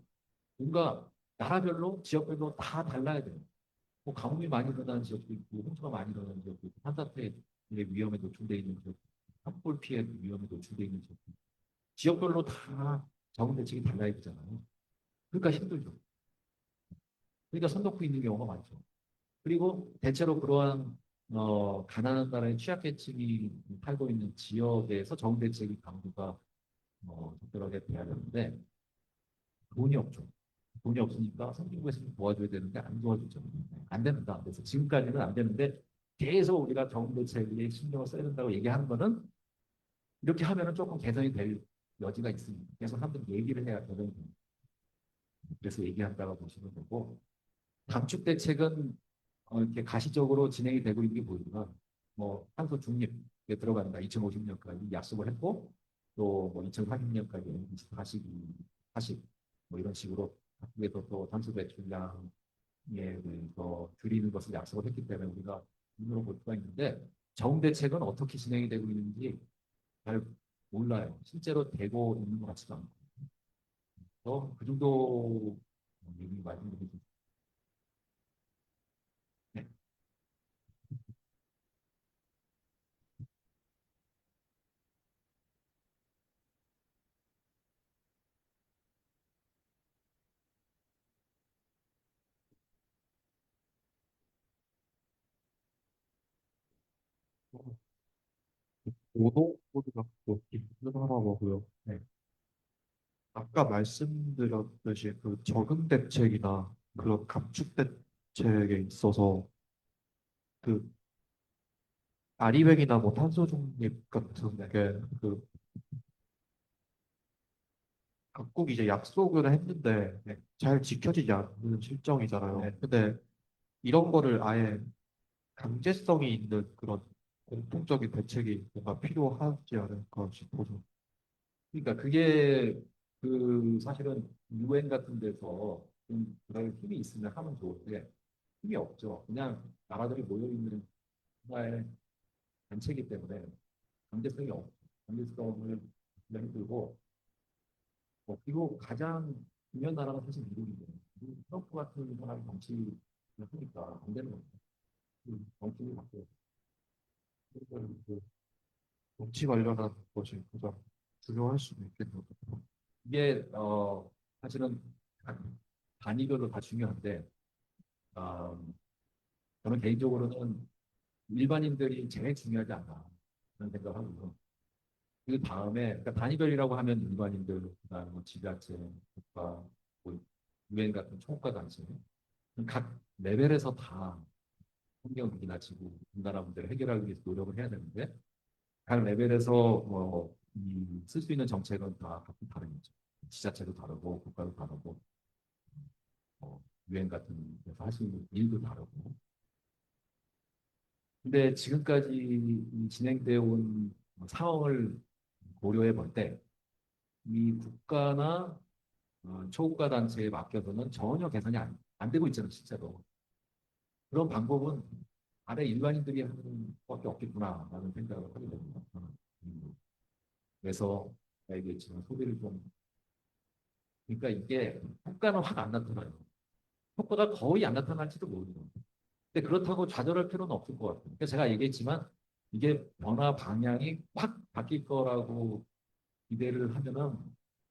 뭔가 나라별로 지역별로 다 달라야 돼요. 뭐 가뭄이 많이 일어나는 지역도 있고 홍수가 많이 일어나는 지역도 있고 산사태의 위험에 노출돼 있는 지역, 산불 피해 위험에 노출돼 있는 지역도 있고 지역별로 다 적응 대책이 달라야 되잖아요. 그러니까 힘들죠. 그러니까 손 놓고 있는 경우가 많죠. 그리고 대체로 그러한 가난한 나라의 취약계층이 살고 있는 지역에서 적응 대책의 강도가 적절하게 돼야 되는데 돈이 없죠. 돈이 없으니까 선진국에서 좀 도와줘야 되는데 안 도와주죠. 안 됩니다. 그래서 지금까지는 안 되는데 계속 우리가 정부대책에 신경을 써야 된다고 얘기하는 거는 이렇게 하면은 조금 개선이 될 여지가 있습니다. 계속 한번 얘기를 해야 개선이 됩니다. 그래서 얘기한다고 보시면 되고 감축 대책은 이렇게 가시적으로 진행이 되고 있는 게 보이지만 뭐 탄소 중립에 들어간다 2050년까지 약속을 했고 또 뭐 2040년까지 NDC 40, 뭐 이런 식으로 각국에서 또 탄소 배출량에 대해서 줄이는 것을 약속을 했기 때문에 우리가 눈으로 볼 수가 있는데 정 대책은 어떻게 진행이 되고 있는지 잘 몰라요. 실제로 되고 있는 것 같지도 않고 그 정도 얘기 말씀드리겠습니다. 네. 고도 코드가 또 필요하고요. 네. 아까 말씀드렸듯이 그 적응 대책이나 그런 감축 대책에 있어서 그 아리백이나 뭐 탄소 중립 같은 게그 각국 이제 약속을 했는데 잘 지켜지지 않는 실정이잖아요. 네. 근데 이런 거를 아예 강제성이 있는 그런 공통적인 대책이 뭔가 필요하지 않을까 싶어서. 그러니까 그게 그 사실은 유엔 같은 데서 좀 그럴 힘이 있으면 하면 좋은데 힘이 없죠. 그냥 나라들이 모여 있는 하나의 단체이기 때문에 강제성이 없고 강제성을 그냥 힘들고 그리고 가장 중요한 나라가 사실 미국이에요. 미국 트럼프 같은 사람이 정치를 하니까 안 되는 거죠. 정치를 바꿔. 그 정치 관련한 것이 가장 중요할 수도 있겠네요. 이게 사실은 각 단위별로 다 중요한데 어, 저는 개인적으로는 일반인들이 제일 중요하지 않나 그런 생각을 하고요. 그 다음에 그러니까 단위별이라고 하면 일반인들, 그다음에 뭐 지자체, 국가, 뭐 유엔 같은 총과 단체 각 레벨에서 다 환경 위기나 지구 온난화 문제를 해결하기 위해서 노력을 해야 되는데 각 레벨에서 쓸 수 있는 정책은 다 각각 다른 거죠. 지자체도 다르고 국가도 다르고 유엔 같은 데서 할 수 있는 일도 다르고. 근데 지금까지 이 진행되어 온 상황을 고려해 볼 때 이 국가나 초국가 단체에 맡겨서는 전혀 개선이 안 되고 있잖아요, 실제로. 그런 방법은 아래 일반인들이 하는 것밖에 없겠구나라는 생각을 하게 됩니다. 그래서 제가 얘기했지만 소비를 좀 그러니까 이게 효과는 확 안 나타나요. 효과가 거의 안 나타날지도 모르죠. 근데 그렇다고 좌절할 필요는 없을 것 같아요. 그러니까 제가 얘기했지만 이게 변화 방향이 확 바뀔 거라고 기대를 하면은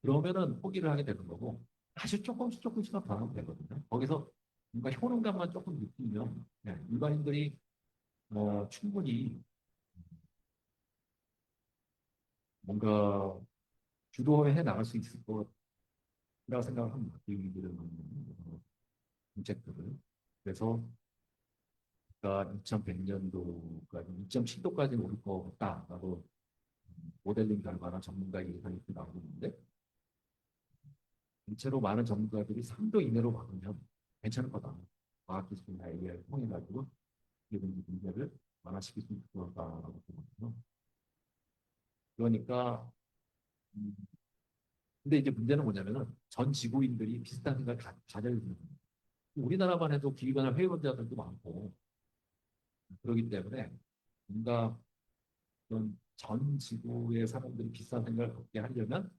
그러면은 포기를 하게 되는 거고 사실 조금씩만 변하면 되거든요. 거기서 뭔가 효능감만 조금 느끼면 일반인들이 충분히 뭔가 주도해 나갈 수 있을 거라고 생각을 합니다. 기후위기를 막는 정책들을. 그래서 2100년도까지 2.7도까지 오를 것 같다라고 모델링 결과나 전문가 예상이 나오고 있는데 대체로 많은 전문가들이 3도 이내로 막으면 괜찮을 거다. 과학기술이나 AI를 통해 가지고 이런 문제를 완화시킬 수 있을 거다라고 보거든요. 그러니까 음, 근데 이제 문제는 뭐냐면은 전 지구인들이 비슷한 생각을 가져야 되는 거예요. 우리나라만 해도 기후변화 회의론자들도 많고 그렇기 때문에 뭔가 그런 전 지구의 사람들이 비슷한 생각을 갖게 하려면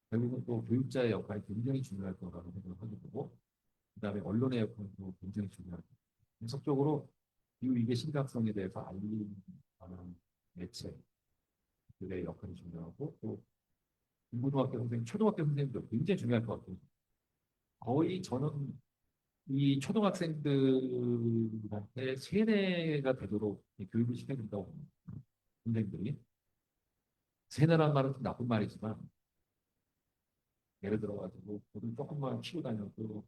결국은 또 교육자의 역할이 굉장히 중요할 거라고 생각을 하게 되고 그다음에 언론의 역할도 굉장히 중요하고 계속적으로 기후 위기의 심각성에 대해서 알리는 매체들의 역할이 중요하고 또 중고등학교 선생님, 초등학교 선생님도 굉장히 중요할 것 같아요. 거의 저는 이 초등학생들한테 세뇌가 되도록 이 교육을 시켜야 된다고 봅니다. 선생님들이. 세뇌라는 말은 좀 나쁜 말이지만 예를 들어가지고 고등 조금만 키고 다녀도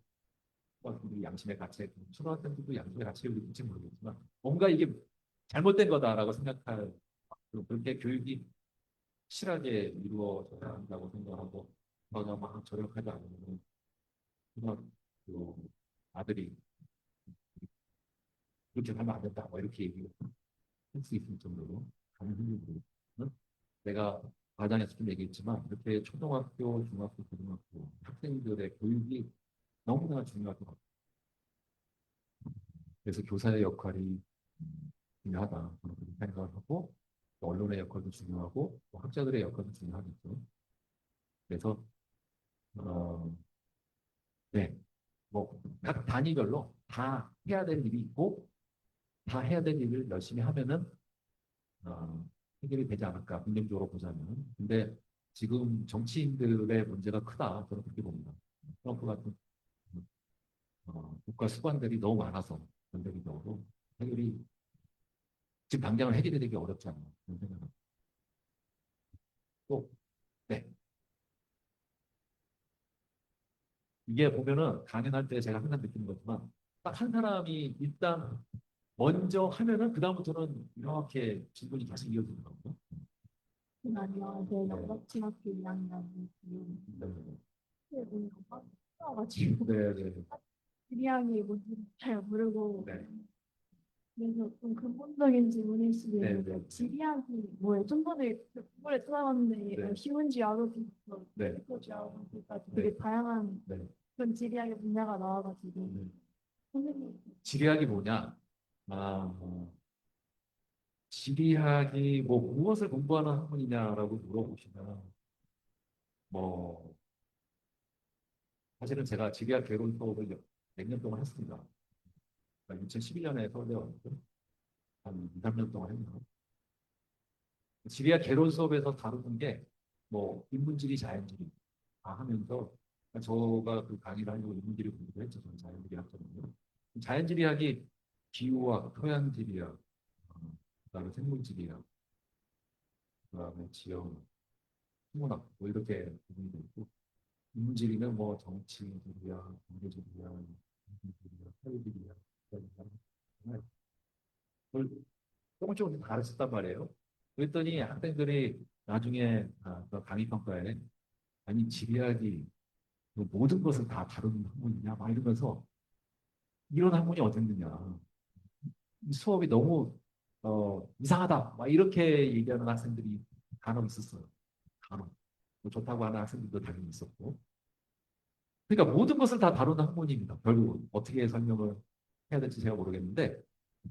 초등학생들이 양심의 가치에 초등학생들도 양심의 가치를 느낄지 모르겠지만 뭔가 이게 잘못된 거다라고 생각할 그렇게 교육이 실하게 이루어져야 한다고 생각하고 전혀 막 저력하지 않으면 그냥 그 아들이 그렇게 하면 안 된다 뭐 이렇게 얘기할 수 있을 정도로 가는 힘들고 내가 과장에서 좀 얘기했지만 이렇게 초등학교, 중학교, 고등학교 학생들의 교육이 너무나 중요할 것 같아요. 그래서 교사의 역할이 중요하다 그렇게 생각을 하고 또 언론의 역할도 중요하고 또 학자들의 역할도 중요하겠죠. 그래서 어, 네, 뭐 각 단위별로 다 해야 될 일이 있고 다 해야 될 일을 열심히 하면은 어, 해결이 되지 않을까 긍정적으로 보자면. 근데 지금 정치인들의 문제가 크다 저는 그렇게 봅니다. 트럼프 같은 국가 수반들이 너무 많아서 전체적으로 해결이 지금 당장은 해결이 되기 어렵지 않나 그런 생각을 또 네. 이게 보면은 강연할 때 제가 항상 느끼는 거지만 딱 한 사람이 일단 먼저 하면은 그다음부터는 이렇게 질문이 계속 이어지더라고요. 아니요, 제 영덕중학교 2학년 네, 가지고 네, 네. 지리학이 뭔지 잘 모르고 네. 그래서 좀 근본적인 질문일 수도 네, 있는데 네. 지리학이 뭐예요? 좀 전에 공부를 찾아봤는데 네. 쉬운지 알아보고 네. 그거지 알아보니까 네. 되게 다양한 네. 그런 지리학의 분야가 나와가지고 네. 선생님 지리학이 뭐냐? 지리학이 뭐 무엇을 공부하는 학문이냐라고 물어보시면 뭐 사실은 제가 지리학 개론 수업을 몇 년 동안 했습니다. 2011년에 서울대 왔고 한 2, 3년 동안 했나. 지리학 개론 수업에서 다루는 게 뭐 인문지리, 자연지리 다 하면서 저가 그 강의를 하려고 인문지리 공부를 했죠. 저는 자연지리 학자거든요. 자연지리학이 기후학, 토양지리학, 그다음에 생물지리학, 그다음에 지형, 생물학 뭐 이렇게 부분이 있고 인문지리는 뭐 정치지리학, 경제지리학, 인문지리학, 사회지리학 그걸 조금씩 가르쳤단 말이에요. 그랬더니 학생들이 나중에 그 강의 평가에 아니 지리학이 그 모든 것을 다 다루는 학문이냐 막 이러면서 이런 학문이 어디 있느냐 이 수업이 너무 이상하다 막 이렇게 얘기하는 학생들이 간혹 있었어요. 간혹 뭐 좋다고 하는 학생들도 당연히 있었고 그러니까 모든 것을 다 다루는 학문입니다. 결국은 어떻게 설명을 해야 될지 제가 모르겠는데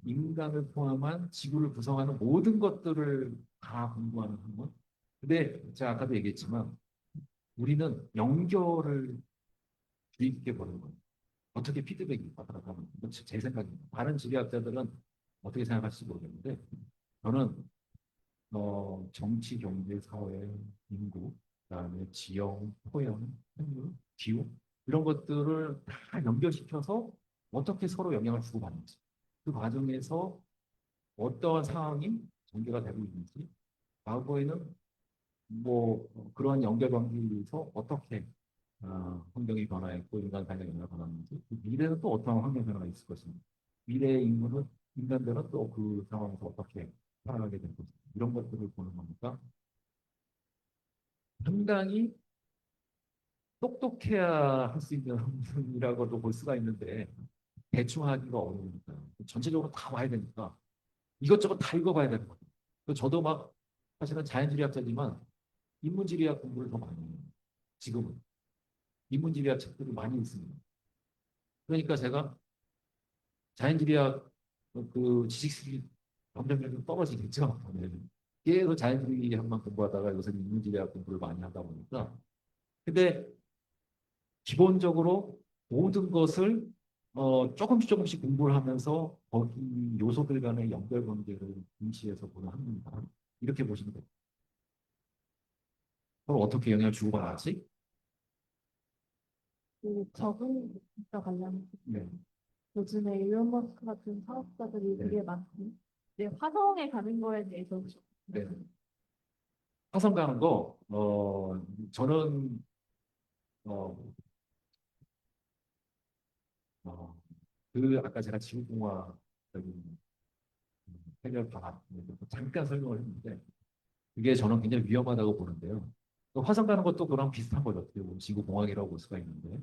인간을 포함한 지구를 구성하는 모든 것들을 다 공부하는 학문. 근데 제가 아까도 얘기했지만 우리는 연결을 주의 깊게 보는 거예요. 어떻게 피드백이 받아가는 제 생각입니다. 다른 지리학자들은 어떻게 생각할지 모르겠는데 저는 정치, 경제, 사회, 인구, 그다음에 지형, 토양, 생물, 기후 이런 것들을 다 연결시켜서 어떻게 서로 영향을 주고받는지 그 과정에서 어떠한 상황이 전개가 되고 있는지 과거에는 뭐 그러한 연결관계에서 어떻게 환경이 변화했고 인간 관계 변화가 변화했는지 미래는 또 어떤 환경 변화가 있을 것인지 미래의 인간들은 또 그 상황에서 어떻게 살아가게 될 것인지 이런 것들을 보는 거니까 상당히 똑똑해야 할 수 있는 학문이라고도 볼 수가 있는데 대충 하기가 어려우니까 전체적으로 다 봐야 되니까 이것저것 다 읽어봐야 되는 거죠. 저도 막 사실은 자연지리학자지만 인문지리학 공부를 더 많이 해요. 지금은 인문지리학 책들을 많이 읽습니다. 그러니까 제가 자연지리학 그 지식이 점점 떨어지겠죠. 네. 계속 자연지리학만 공부하다가 요새 인문지리학 공부를 많이 하다 보니까 근데 기본적으로 모든 것을 조금씩 공부를 하면서 거기 요소들 간의 연결 관계를 중시해서 보는 학문이다. 이렇게 보시면 돼요. 서로 어떻게 영향을 주고받았지? 그 적응과 관련해서 네. 요즘에 일론 머스크 같은 사업자들이 네. 되게 많고 이제 화성에 가는 거에 대해서 네. 화성 가는 거, 저는, 어, 어, 아까 제가 지구공학적인 해결 방안, 잠깐 설명을 했는데, 그게 저는 굉장히 위험하다고 보는데요. 그 화성 가는 것도 그랑 비슷한 거죠. 어떻게 보면 지구공학이라고 볼 수가 있는데,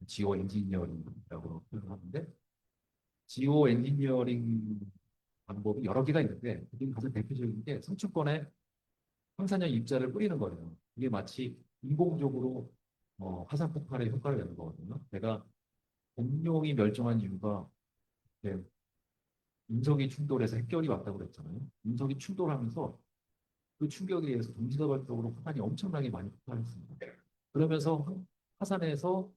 지오 엔지니어링이라고 표현하는데, 지오 엔지니어링 방법이 여러 개가 있는데, 그중 가장 대표적인 게 성층권에 황산염 입자를 뿌리는 거예요. 이게 마치 인공적으로 화산 폭발에 효과를 내는 거거든요. 내가 공룡이 멸종한 이유가 이제 운석이 충돌해서 핵결이 왔다고 그랬잖아요. 운석이 충돌하면서 그 충격에 의해서 동시다발적으로 화산이 엄청나게 많이 폭발했습니다. 그러면서 화산에서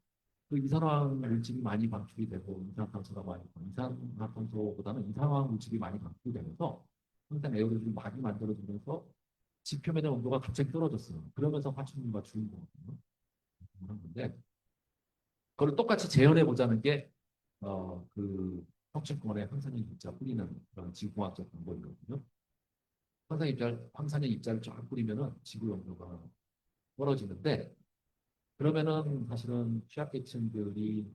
그 이산화황 물질이 많이 방출이 되고 이산화탄소가 많이 이산화탄소보다는 이산화황 물질이 많이 방출이 되면서 항상 에어로졸이 많이 만들어지면서 지표면의 온도가 갑자기 떨어졌어요. 그러면서 화천인과 죽은 거거든요. 그런 건데 그걸 똑같이 재현해 보자는 게 그 석층권에 황산염 입자 뿌리는 그런 지구공학적 방법이거든요. 황산염 입자를 쫙 뿌리면은 지구 온도가 떨어지는데 그러면은 사실은 취약계층들이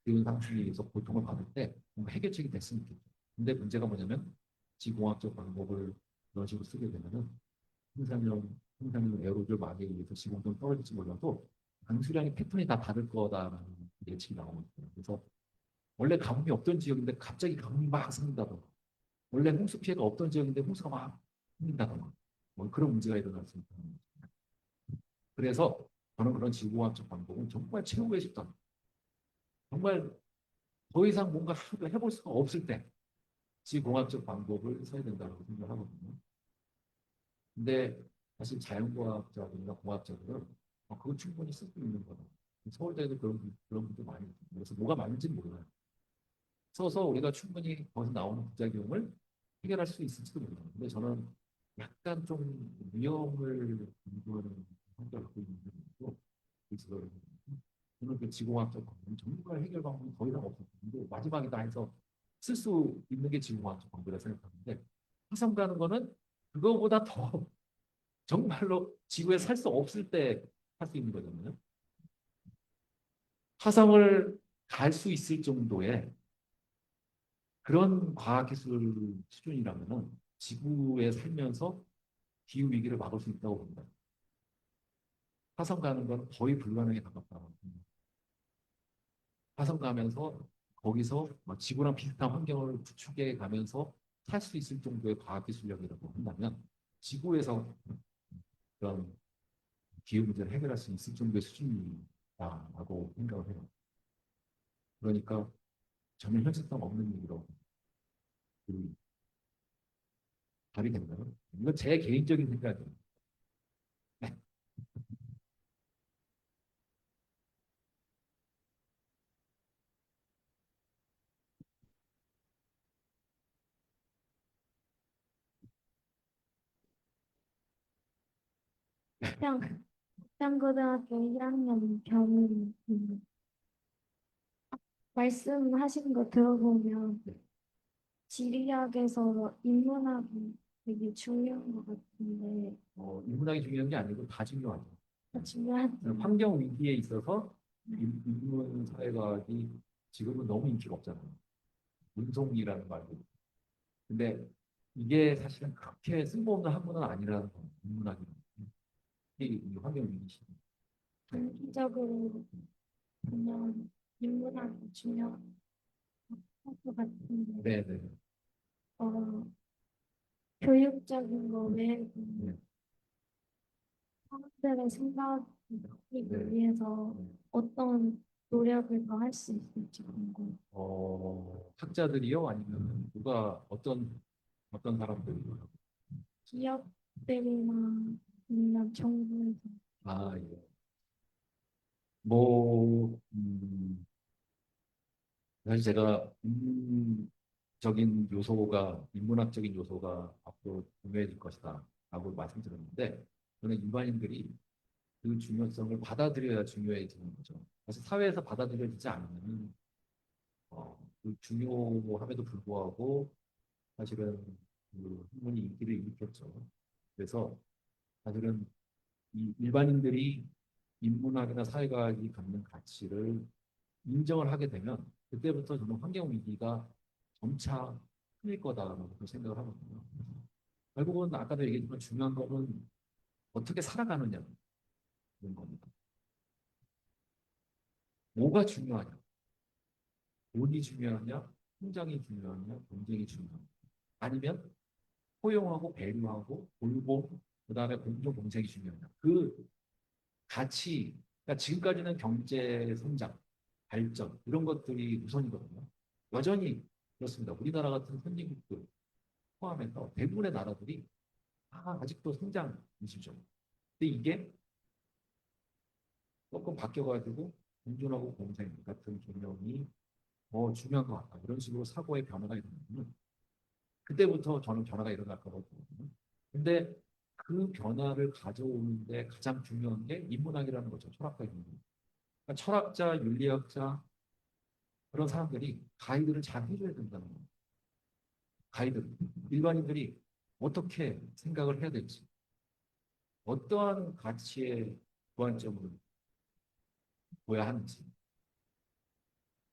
기온 상승에 의해서 고통을 받을 때 뭔가 해결책이 됐으면 좋겠죠. 근데 문제가 뭐냐면 지공학적 방법을 그런 식으로 쓰게 되면은 생산형 에어로졸 막에 의해서 지공성이 떨어질지 몰라도 강수량의 패턴이 다 다를 거다라는 예측이 나오거든요. 그래서 원래 가뭄이 없던 지역인데 갑자기 가뭄이 막 생긴다던가, 원래 홍수 피해가 없던 지역인데 홍수가 막 생긴다던가, 뭐 그런 문제가 일어날 수 있다는 거죠. 그래서 저는 그런 지구과학적 방법은 정말 최후의 수단, 정말 더 이상 뭔가 해볼 수가 없을 때 지구공학적 방법을 써야 된다고 생각하거든요. 근데 사실 자연과학자들이나 공학자들은 그거 충분히 쓸 수 있는 거다. 서울대도 그런 분들 많이 있어요. 그래서 뭐가 맞는지는 몰라요. 써서 우리가 충분히 거기서 나오는 부작용을 해결할 수 있을지도 몰라요. 근데 저는 약간 좀 위험을 공부하는 성격을 갖고 있는 분이고, 그래서 저는 그 지구과학적 방법은 정말 해결 방법이 더 이상 없었는데 마지막이다 해서 쓸 수 있는 게 지구과학적 방법이라 생각하는데, 화성 가는 거는 그거보다 더 정말로 지구에 살 수 없을 때 할 수 있는 거잖아요. 화성을 갈 수 있을 정도의 그런 과학기술 수준이라면은 지구에 살면서 기후 위기를 막을 수 있다고 봅니다. 화성 가는 건 거의 불가능에 가깝다. 화성 가면서 거기서 지구랑 비슷한 환경을 구축해 가면서 살 수 있을 정도의 과학기술력이라고 한다면 지구에서 그런 기후 문제를 해결할 수 있을 정도의 수준이다라고 생각을 해요. 그러니까 전혀 현실성 없는 얘기로 답이 된다면 이건 제 개인적인 생각이에요. 네. 그냥 고등학교 1학년 경은 말씀하신 거 들어보면 지리학에서 인문학이 되게 중요한 것 같은데 인문학이 중요한 게 아니고 다 중요하죠. 중요한 환경 위기에 있어서 인문 사회과학이 지금은 너무 인기가 없잖아요. 문송이라는 말도. 근데 이게 사실은 그렇게 쓸모없는 학문은 아니라는 거예요. 인문학이. 이 환경 위기 시대. 단기적으로 그냥 인문학이 중요한 것 같은데 네네. 어, 교육적인 거 외에도 네. 사람들의 생각을 바꾸기 네. 위해서 어떤 노력을 더 할 수 있을지 궁금해요. 학자들이요? 아니면 누가 어떤 사람들이요? 기업들이나 아니면 정부에서 아, 예. 뭐, 사실 제가 인문학적인 요소가 앞으로 중요해질 것이다 라고 말씀드렸는데, 저는 일반인들이 그 중요성을 받아들여야 중요해지는 거죠. 사실 사회에서 받아들여지지 않으면 그 중요함에도 불구하고 사실은 그 학문이 인기를 일으켰죠. 그래서 사실은 이 일반인들이 인문학이나 사회과학이 갖는 가치를 인정을 하게 되면 그때부터 저는 환경 위기가 점차 풀릴 거다라고 생각을 하거든요. 결국은 아까도 얘기했지만 중요한 거는 어떻게 살아가느냐 이런 겁니다. 뭐가 중요하냐? 돈이 중요하냐? 통장이 중요하냐? 경쟁이 중요하냐? 아니면 포용하고 배려하고 돌봄, 그다음에 공존 공생이 중요하냐? 그 가치, 그러니까 지금까지는 경제 성장, 발전 이런 것들이 우선이거든요. 여전히 그렇습니다. 우리나라 같은 선진국들 포함해서 대부분의 나라들이 아직도 성장 위주죠. 근데 이게 조금 바뀌어가지고 공존하고 공생 같은 개념이 더 중요한 것 같다. 이런 식으로 사고의 변화가 일어나면 그때부터 저는 변화가 일어날 거라고 보거든요. 근데 그 변화를 가져오는데 가장 중요한 게 인문학이라는 거죠. 철학과 인문. 그러니까 철학자, 윤리학자 그런 사람들이 가이드를 잘 해줘야 된다는 거예요. 가이드. 일반인들이 어떻게 생각을 해야 될지, 어떠한 가치의 주안점을 둬야 하는지,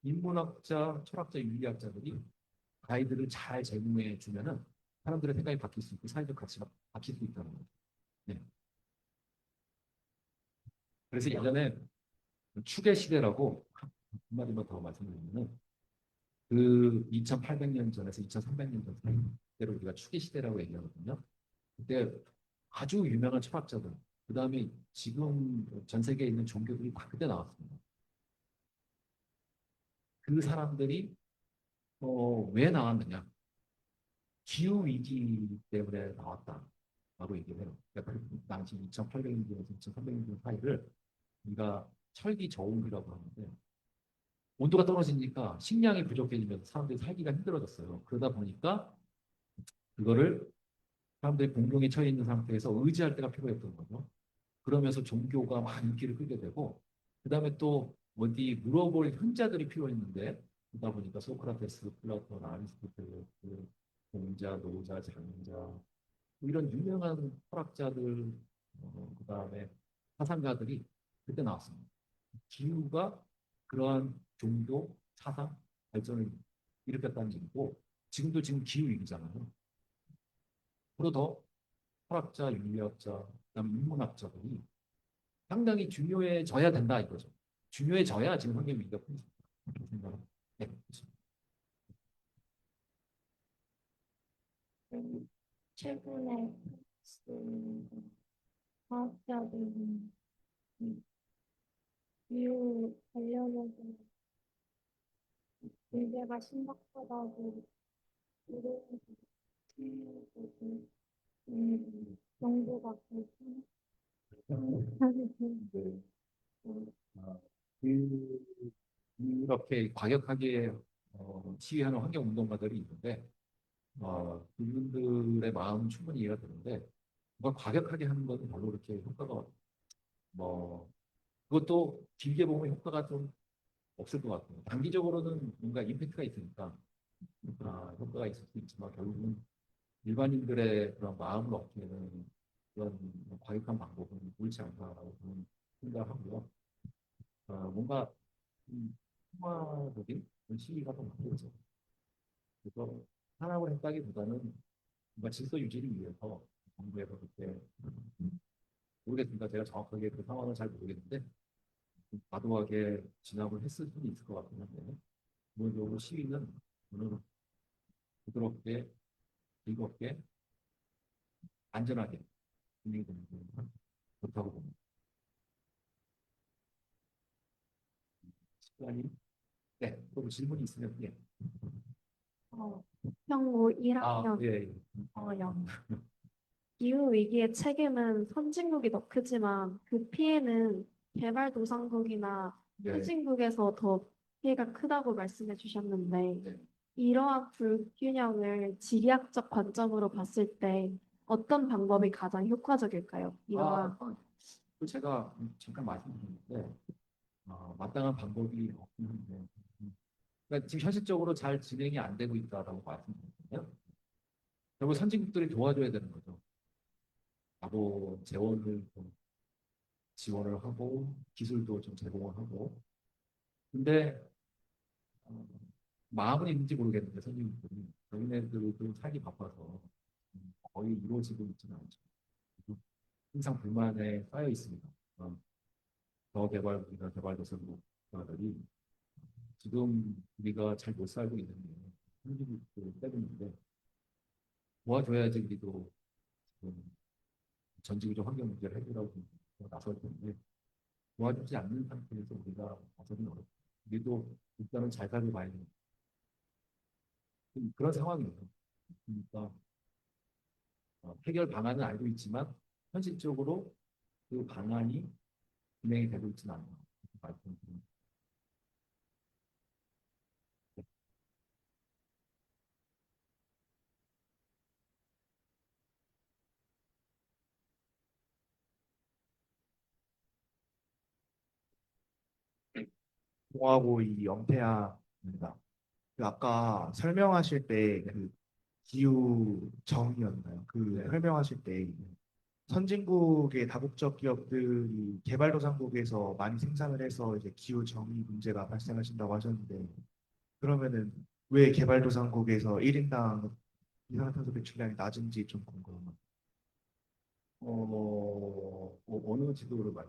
인문학자, 철학자, 윤리학자들이 가이드를 잘 제공해 주면은 사람들의 생각이 바뀔 수 있고 사회적 가치가 바뀔 수 있다는 거죠. 네. 그래서 예전에 추계 시대라고 한마디만 더 말씀드리면은 그 2,800년 전에서 2,300년 전 사이대로 우리가 추계 시대라고 얘기하거든요. 그때 아주 유명한 철학자들, 그 다음에 지금 전 세계에 있는 종교들이 다 그때 나왔습니다. 그 사람들이 왜 나왔느냐? 기후 위기 때문에 나왔다라고 얘기를 해요. 그러니까 그 당시 2,800년에서 2,300년 사이를 우리가 철기 저온기라고 하는데 온도가 떨어지니까 식량이 부족해지면서 사람들이 살기가 힘들어졌어요. 그러다 보니까 그거를 사람들이 공경에 처해 있는 상태에서 의지할 때가 필요했던 거죠. 그러면서 종교가 막 인기를 끌게 되고 그다음에 또 어디 물어볼 현자들이 필요했는데 그러다 보니까 소크라테스, 플라톤, 아리스토텔레스, 공자, 노자, 장자 뭐 이런 유명한 철학자들 그다음에 사상가들이 그때 나왔습니다. 기후가 그러한 종교, 사상, 발전을 일으켰다는 얘기고 지금 기후 위기잖아요. 앞으로 더 철학자, 윤리학자, 그다음에 인문학자들이 상당히 중요해져야 된다 이거죠. 중요해져야 지금 환경 위기가 풀릴 수 있다. 생각을 네, 그렇습니다. 최근에 과학자들이 기후 관련해서 문제가 심각하다고 이러고 정부가 네. 아, 이렇게 과격하게 시위하는 환경운동가들이 있는데 그분들의 마음은 충분히 이해가 되는데 뭔가 과격하게 하는 것은 별로 그렇게 효과가 뭐 그것도 길게 보면 효과가 좀 없을 것 같아요. 단기적으로는 뭔가 임팩트가 있으니까 효과가 있을 수 있지만 결국은 일반인들의 그런 마음을 얻기에는 그런 과격한 방법은 옳지 않다라고 저는 생각하고요. 뭔가 평화적인 그런 시위가 더 많겠죠. 그래서 탄압을 했다기보다는 뭔가 질서 유지를 위해서 정부에서 그때 모르겠습니다. 제가 정확하게 그 상황을 잘 모르겠는데 좀 과도하게 진압을 했을 수도 있을 것 같긴 한데 기본적으로 시위는 저는 부드럽게 즐겁게 안전하게 진행되는 게 좋다고 봅니다. 시간이 네, 또 질문이 있으면 예. 평고 1학년 예, 예. 영 기후 위기의 책임은 선진국이 더 크지만 그 피해는 개발도상국이나 네, 후진국에서 더 피해가 크다고 말씀해 주셨는데 네. 이러한 불균형을 지리학적 관점으로 봤을 때 어떤 방법이 가장 효과적일까요? 이러한 그 제가 잠깐 말씀드렸는데 마땅한 방법이 없긴 한데 그러니까 지금 현실적으로 잘 진행이 안 되고 있다라고 말씀드렸거든요. 결국 선진국들이 도와줘야 되는 거죠. 자본 재원을 좀 지원을 하고 기술도 좀 제공을 하고 근데 어, 마음은 있는지 모르겠는데 선진국들이 자기네들도 살기 바빠서 거의 이루어지고 있지는 않죠. 그리고 항상 불만에 쌓여 있습니다. 더 개발국이나 개발도상국가들이 지금 우리가 잘 못 살고 있는 게 선진국들 때문인데 도와줘야지 우리도 지금 전지구조 환경 문제를 해결하고 나설 텐데 도와주지 않는 상태에서 우리가 나서는 어렵다. 우리도 일단은 잘 살고 봐야 되는 그런 상황이에요. 그러니까 해결 방안은 알고 있지만 현실적으로 그 방안이 진행이 되고 있지는 않아요. 말씀드립니다. 공하고 이 영태아입니다. 그 아까 설명하실 때 그 기후 정의였나요? 그 네. 설명하실 때 선진국의 다국적 기업들이 개발도상국에서 많이 생산을 해서 이제 기후 정의 문제가 발생하신다고 하셨는데 그러면은 왜 개발도상국에서 1인당 이산화탄소 배출량이 낮은지 좀 궁금합니다. 어느 지도를 말?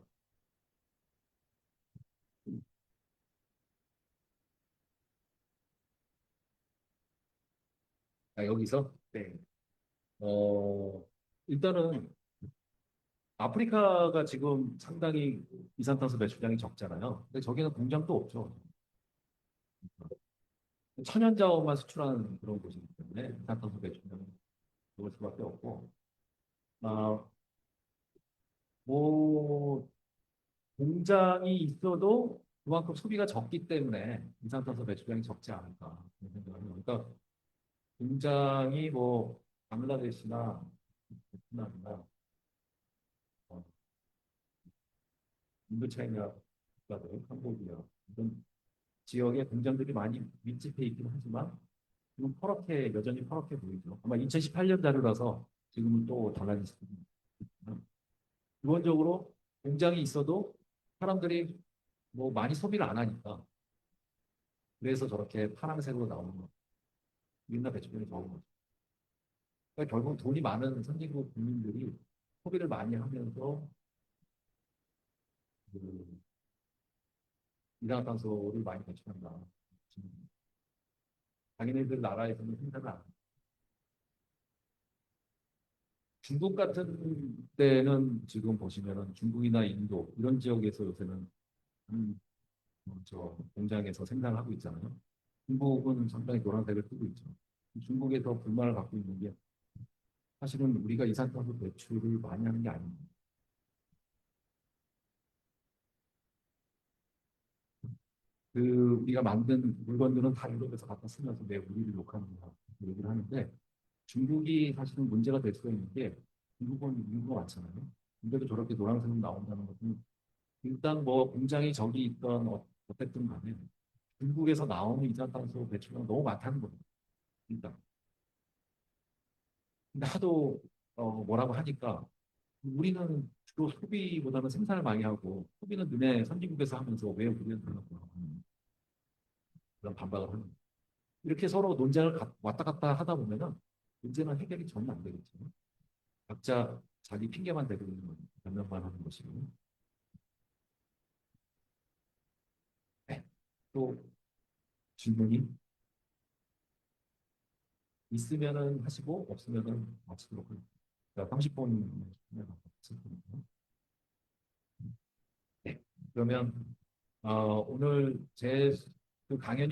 아, 여기서 네. 어, 일단은 아프리카가 지금 상당히 이산탄소 배출량이 적잖아요. 근데 저기는 공장도 없죠. 천연자원만 수출하는 그런 곳이기 때문에 이산탄소 배출량은 적을 수밖에 없고, 아, 뭐 공장이 있어도 그만큼 소비가 적기 때문에 이산탄소 배출량이 적지 않을까 그런 생각을 해요. 그러니까 공장이 뭐 방글라데시나 베트남이나 어, 인도차이나 국가들, 캄보디아 이런 지역에 공장들이 많이 밀집해 있긴 하지만 지금 퍼렇게 여전히 퍼렇게 보이죠. 아마 2018년 자료라서 지금은 또 달라질 수도 있지만 기본적으로 공장이 있어도 사람들이 뭐 많이 소비를 안 하니까 그래서 저렇게 파란색으로 나오는 거. 우리나라 배출량이 적은 거죠. 그러니까 결국 돈이 많은 선진국 국민들이 소비를 많이 하면서 그 이산화탄소를 많이 배출한다. 자기네들 나라에서는 생산을 안 해요. 중국 같은 때는 지금 보시면은 중국이나 인도 이런 지역에서 요새는 저 공장에서 생산을 하고 있잖아요. 중국은 상당히 노란색을 띠고 있죠. 중국에서 불만을 갖고 있는 게 사실은 우리가 이산화탄소 배출을 많이 하는 게 아닙니다. 그 우리가 만든 물건들은 다 유럽에서 갖다 쓰면서 왜 우리를 욕하는가 얘기를 하는데 중국이 사실은 문제가 될 수가 있는 게 중국은 인구가 많잖아요. 근데도 저렇게 노란색으로 나온다는 것은 일단 뭐 공장이 저기 있던 어쨌든 간에 중국에서 나오는 이산탄소 배출은 너무 많다는 겁니다. 일단. 근데 하도 뭐라고 하니까 우리는 주로 소비보다는 생산을 많이 하고 소비는 너네 선진국에서 하면서 왜 우리는 그러냐고 하는 그런 반박을 하는 거예요. 이렇게 서로 논쟁을 왔다 갔다 하다 보면은 문제는 해결이 전혀 안 되겠죠. 각자 자기 핑계만 대고 있는 거예요. 변명만 하는 것이고. 네. 또 질문이 있으면은 하시고 없으면은 마치도록 하겠습니다. 30분 네. 그러면 오늘 제 그 강연이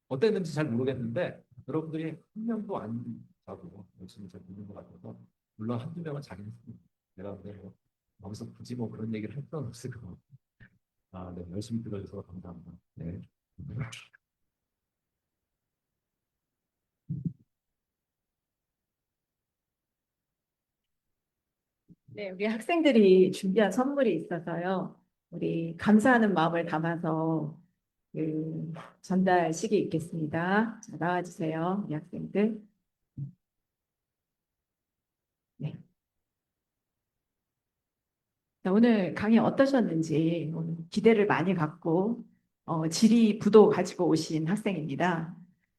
어땠는지 잘 모르겠는데 여러분들이 한 명도 안 자고 열심히 잘 듣는 것 같아서 물론 한두 명은 자긴 했습니다. 내가 근데 뭐 거기서 굳이 뭐 그런 얘기를 할 필요는 없을 것 같아요. 네, 열심히 들어주셔서 감사합니다. 네. 네, 우리 학생들이 준비한 선물이 있어서요. 우리 감사하는 마음을 담아서 그 전달식이 있겠습니다. 자, 나와주세요, 우리 학생들. 네. 자, 오늘 강의 어떠셨는지 오늘 기대를 많이 갖고 지리부도 가지고 오신 학생입니다.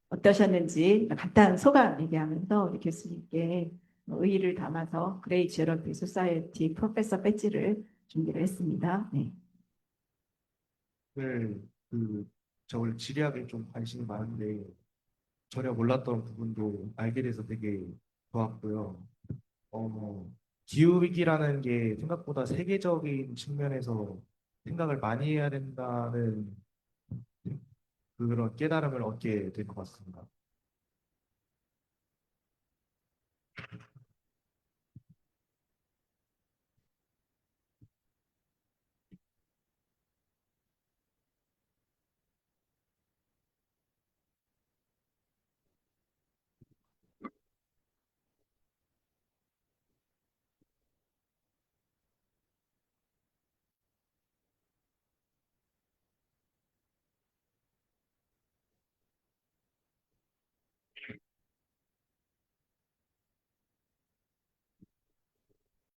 어떠셨는지 간단한 소감 얘기하면서 우리 교수님께 의의를 담아서 그레이 지오로피 소사이어티 프로페서 배지를 준비를 했습니다. 네. 오늘 저 원래 지리학에 좀 관심이 많은데 전혀 몰랐던 부분도 알게 돼서 되게 좋았고요. 기후위기라는 게 생각보다 세계적인 측면에서 생각을 많이 해야 된다는 그런 깨달음을 얻게 된 것 같습니다.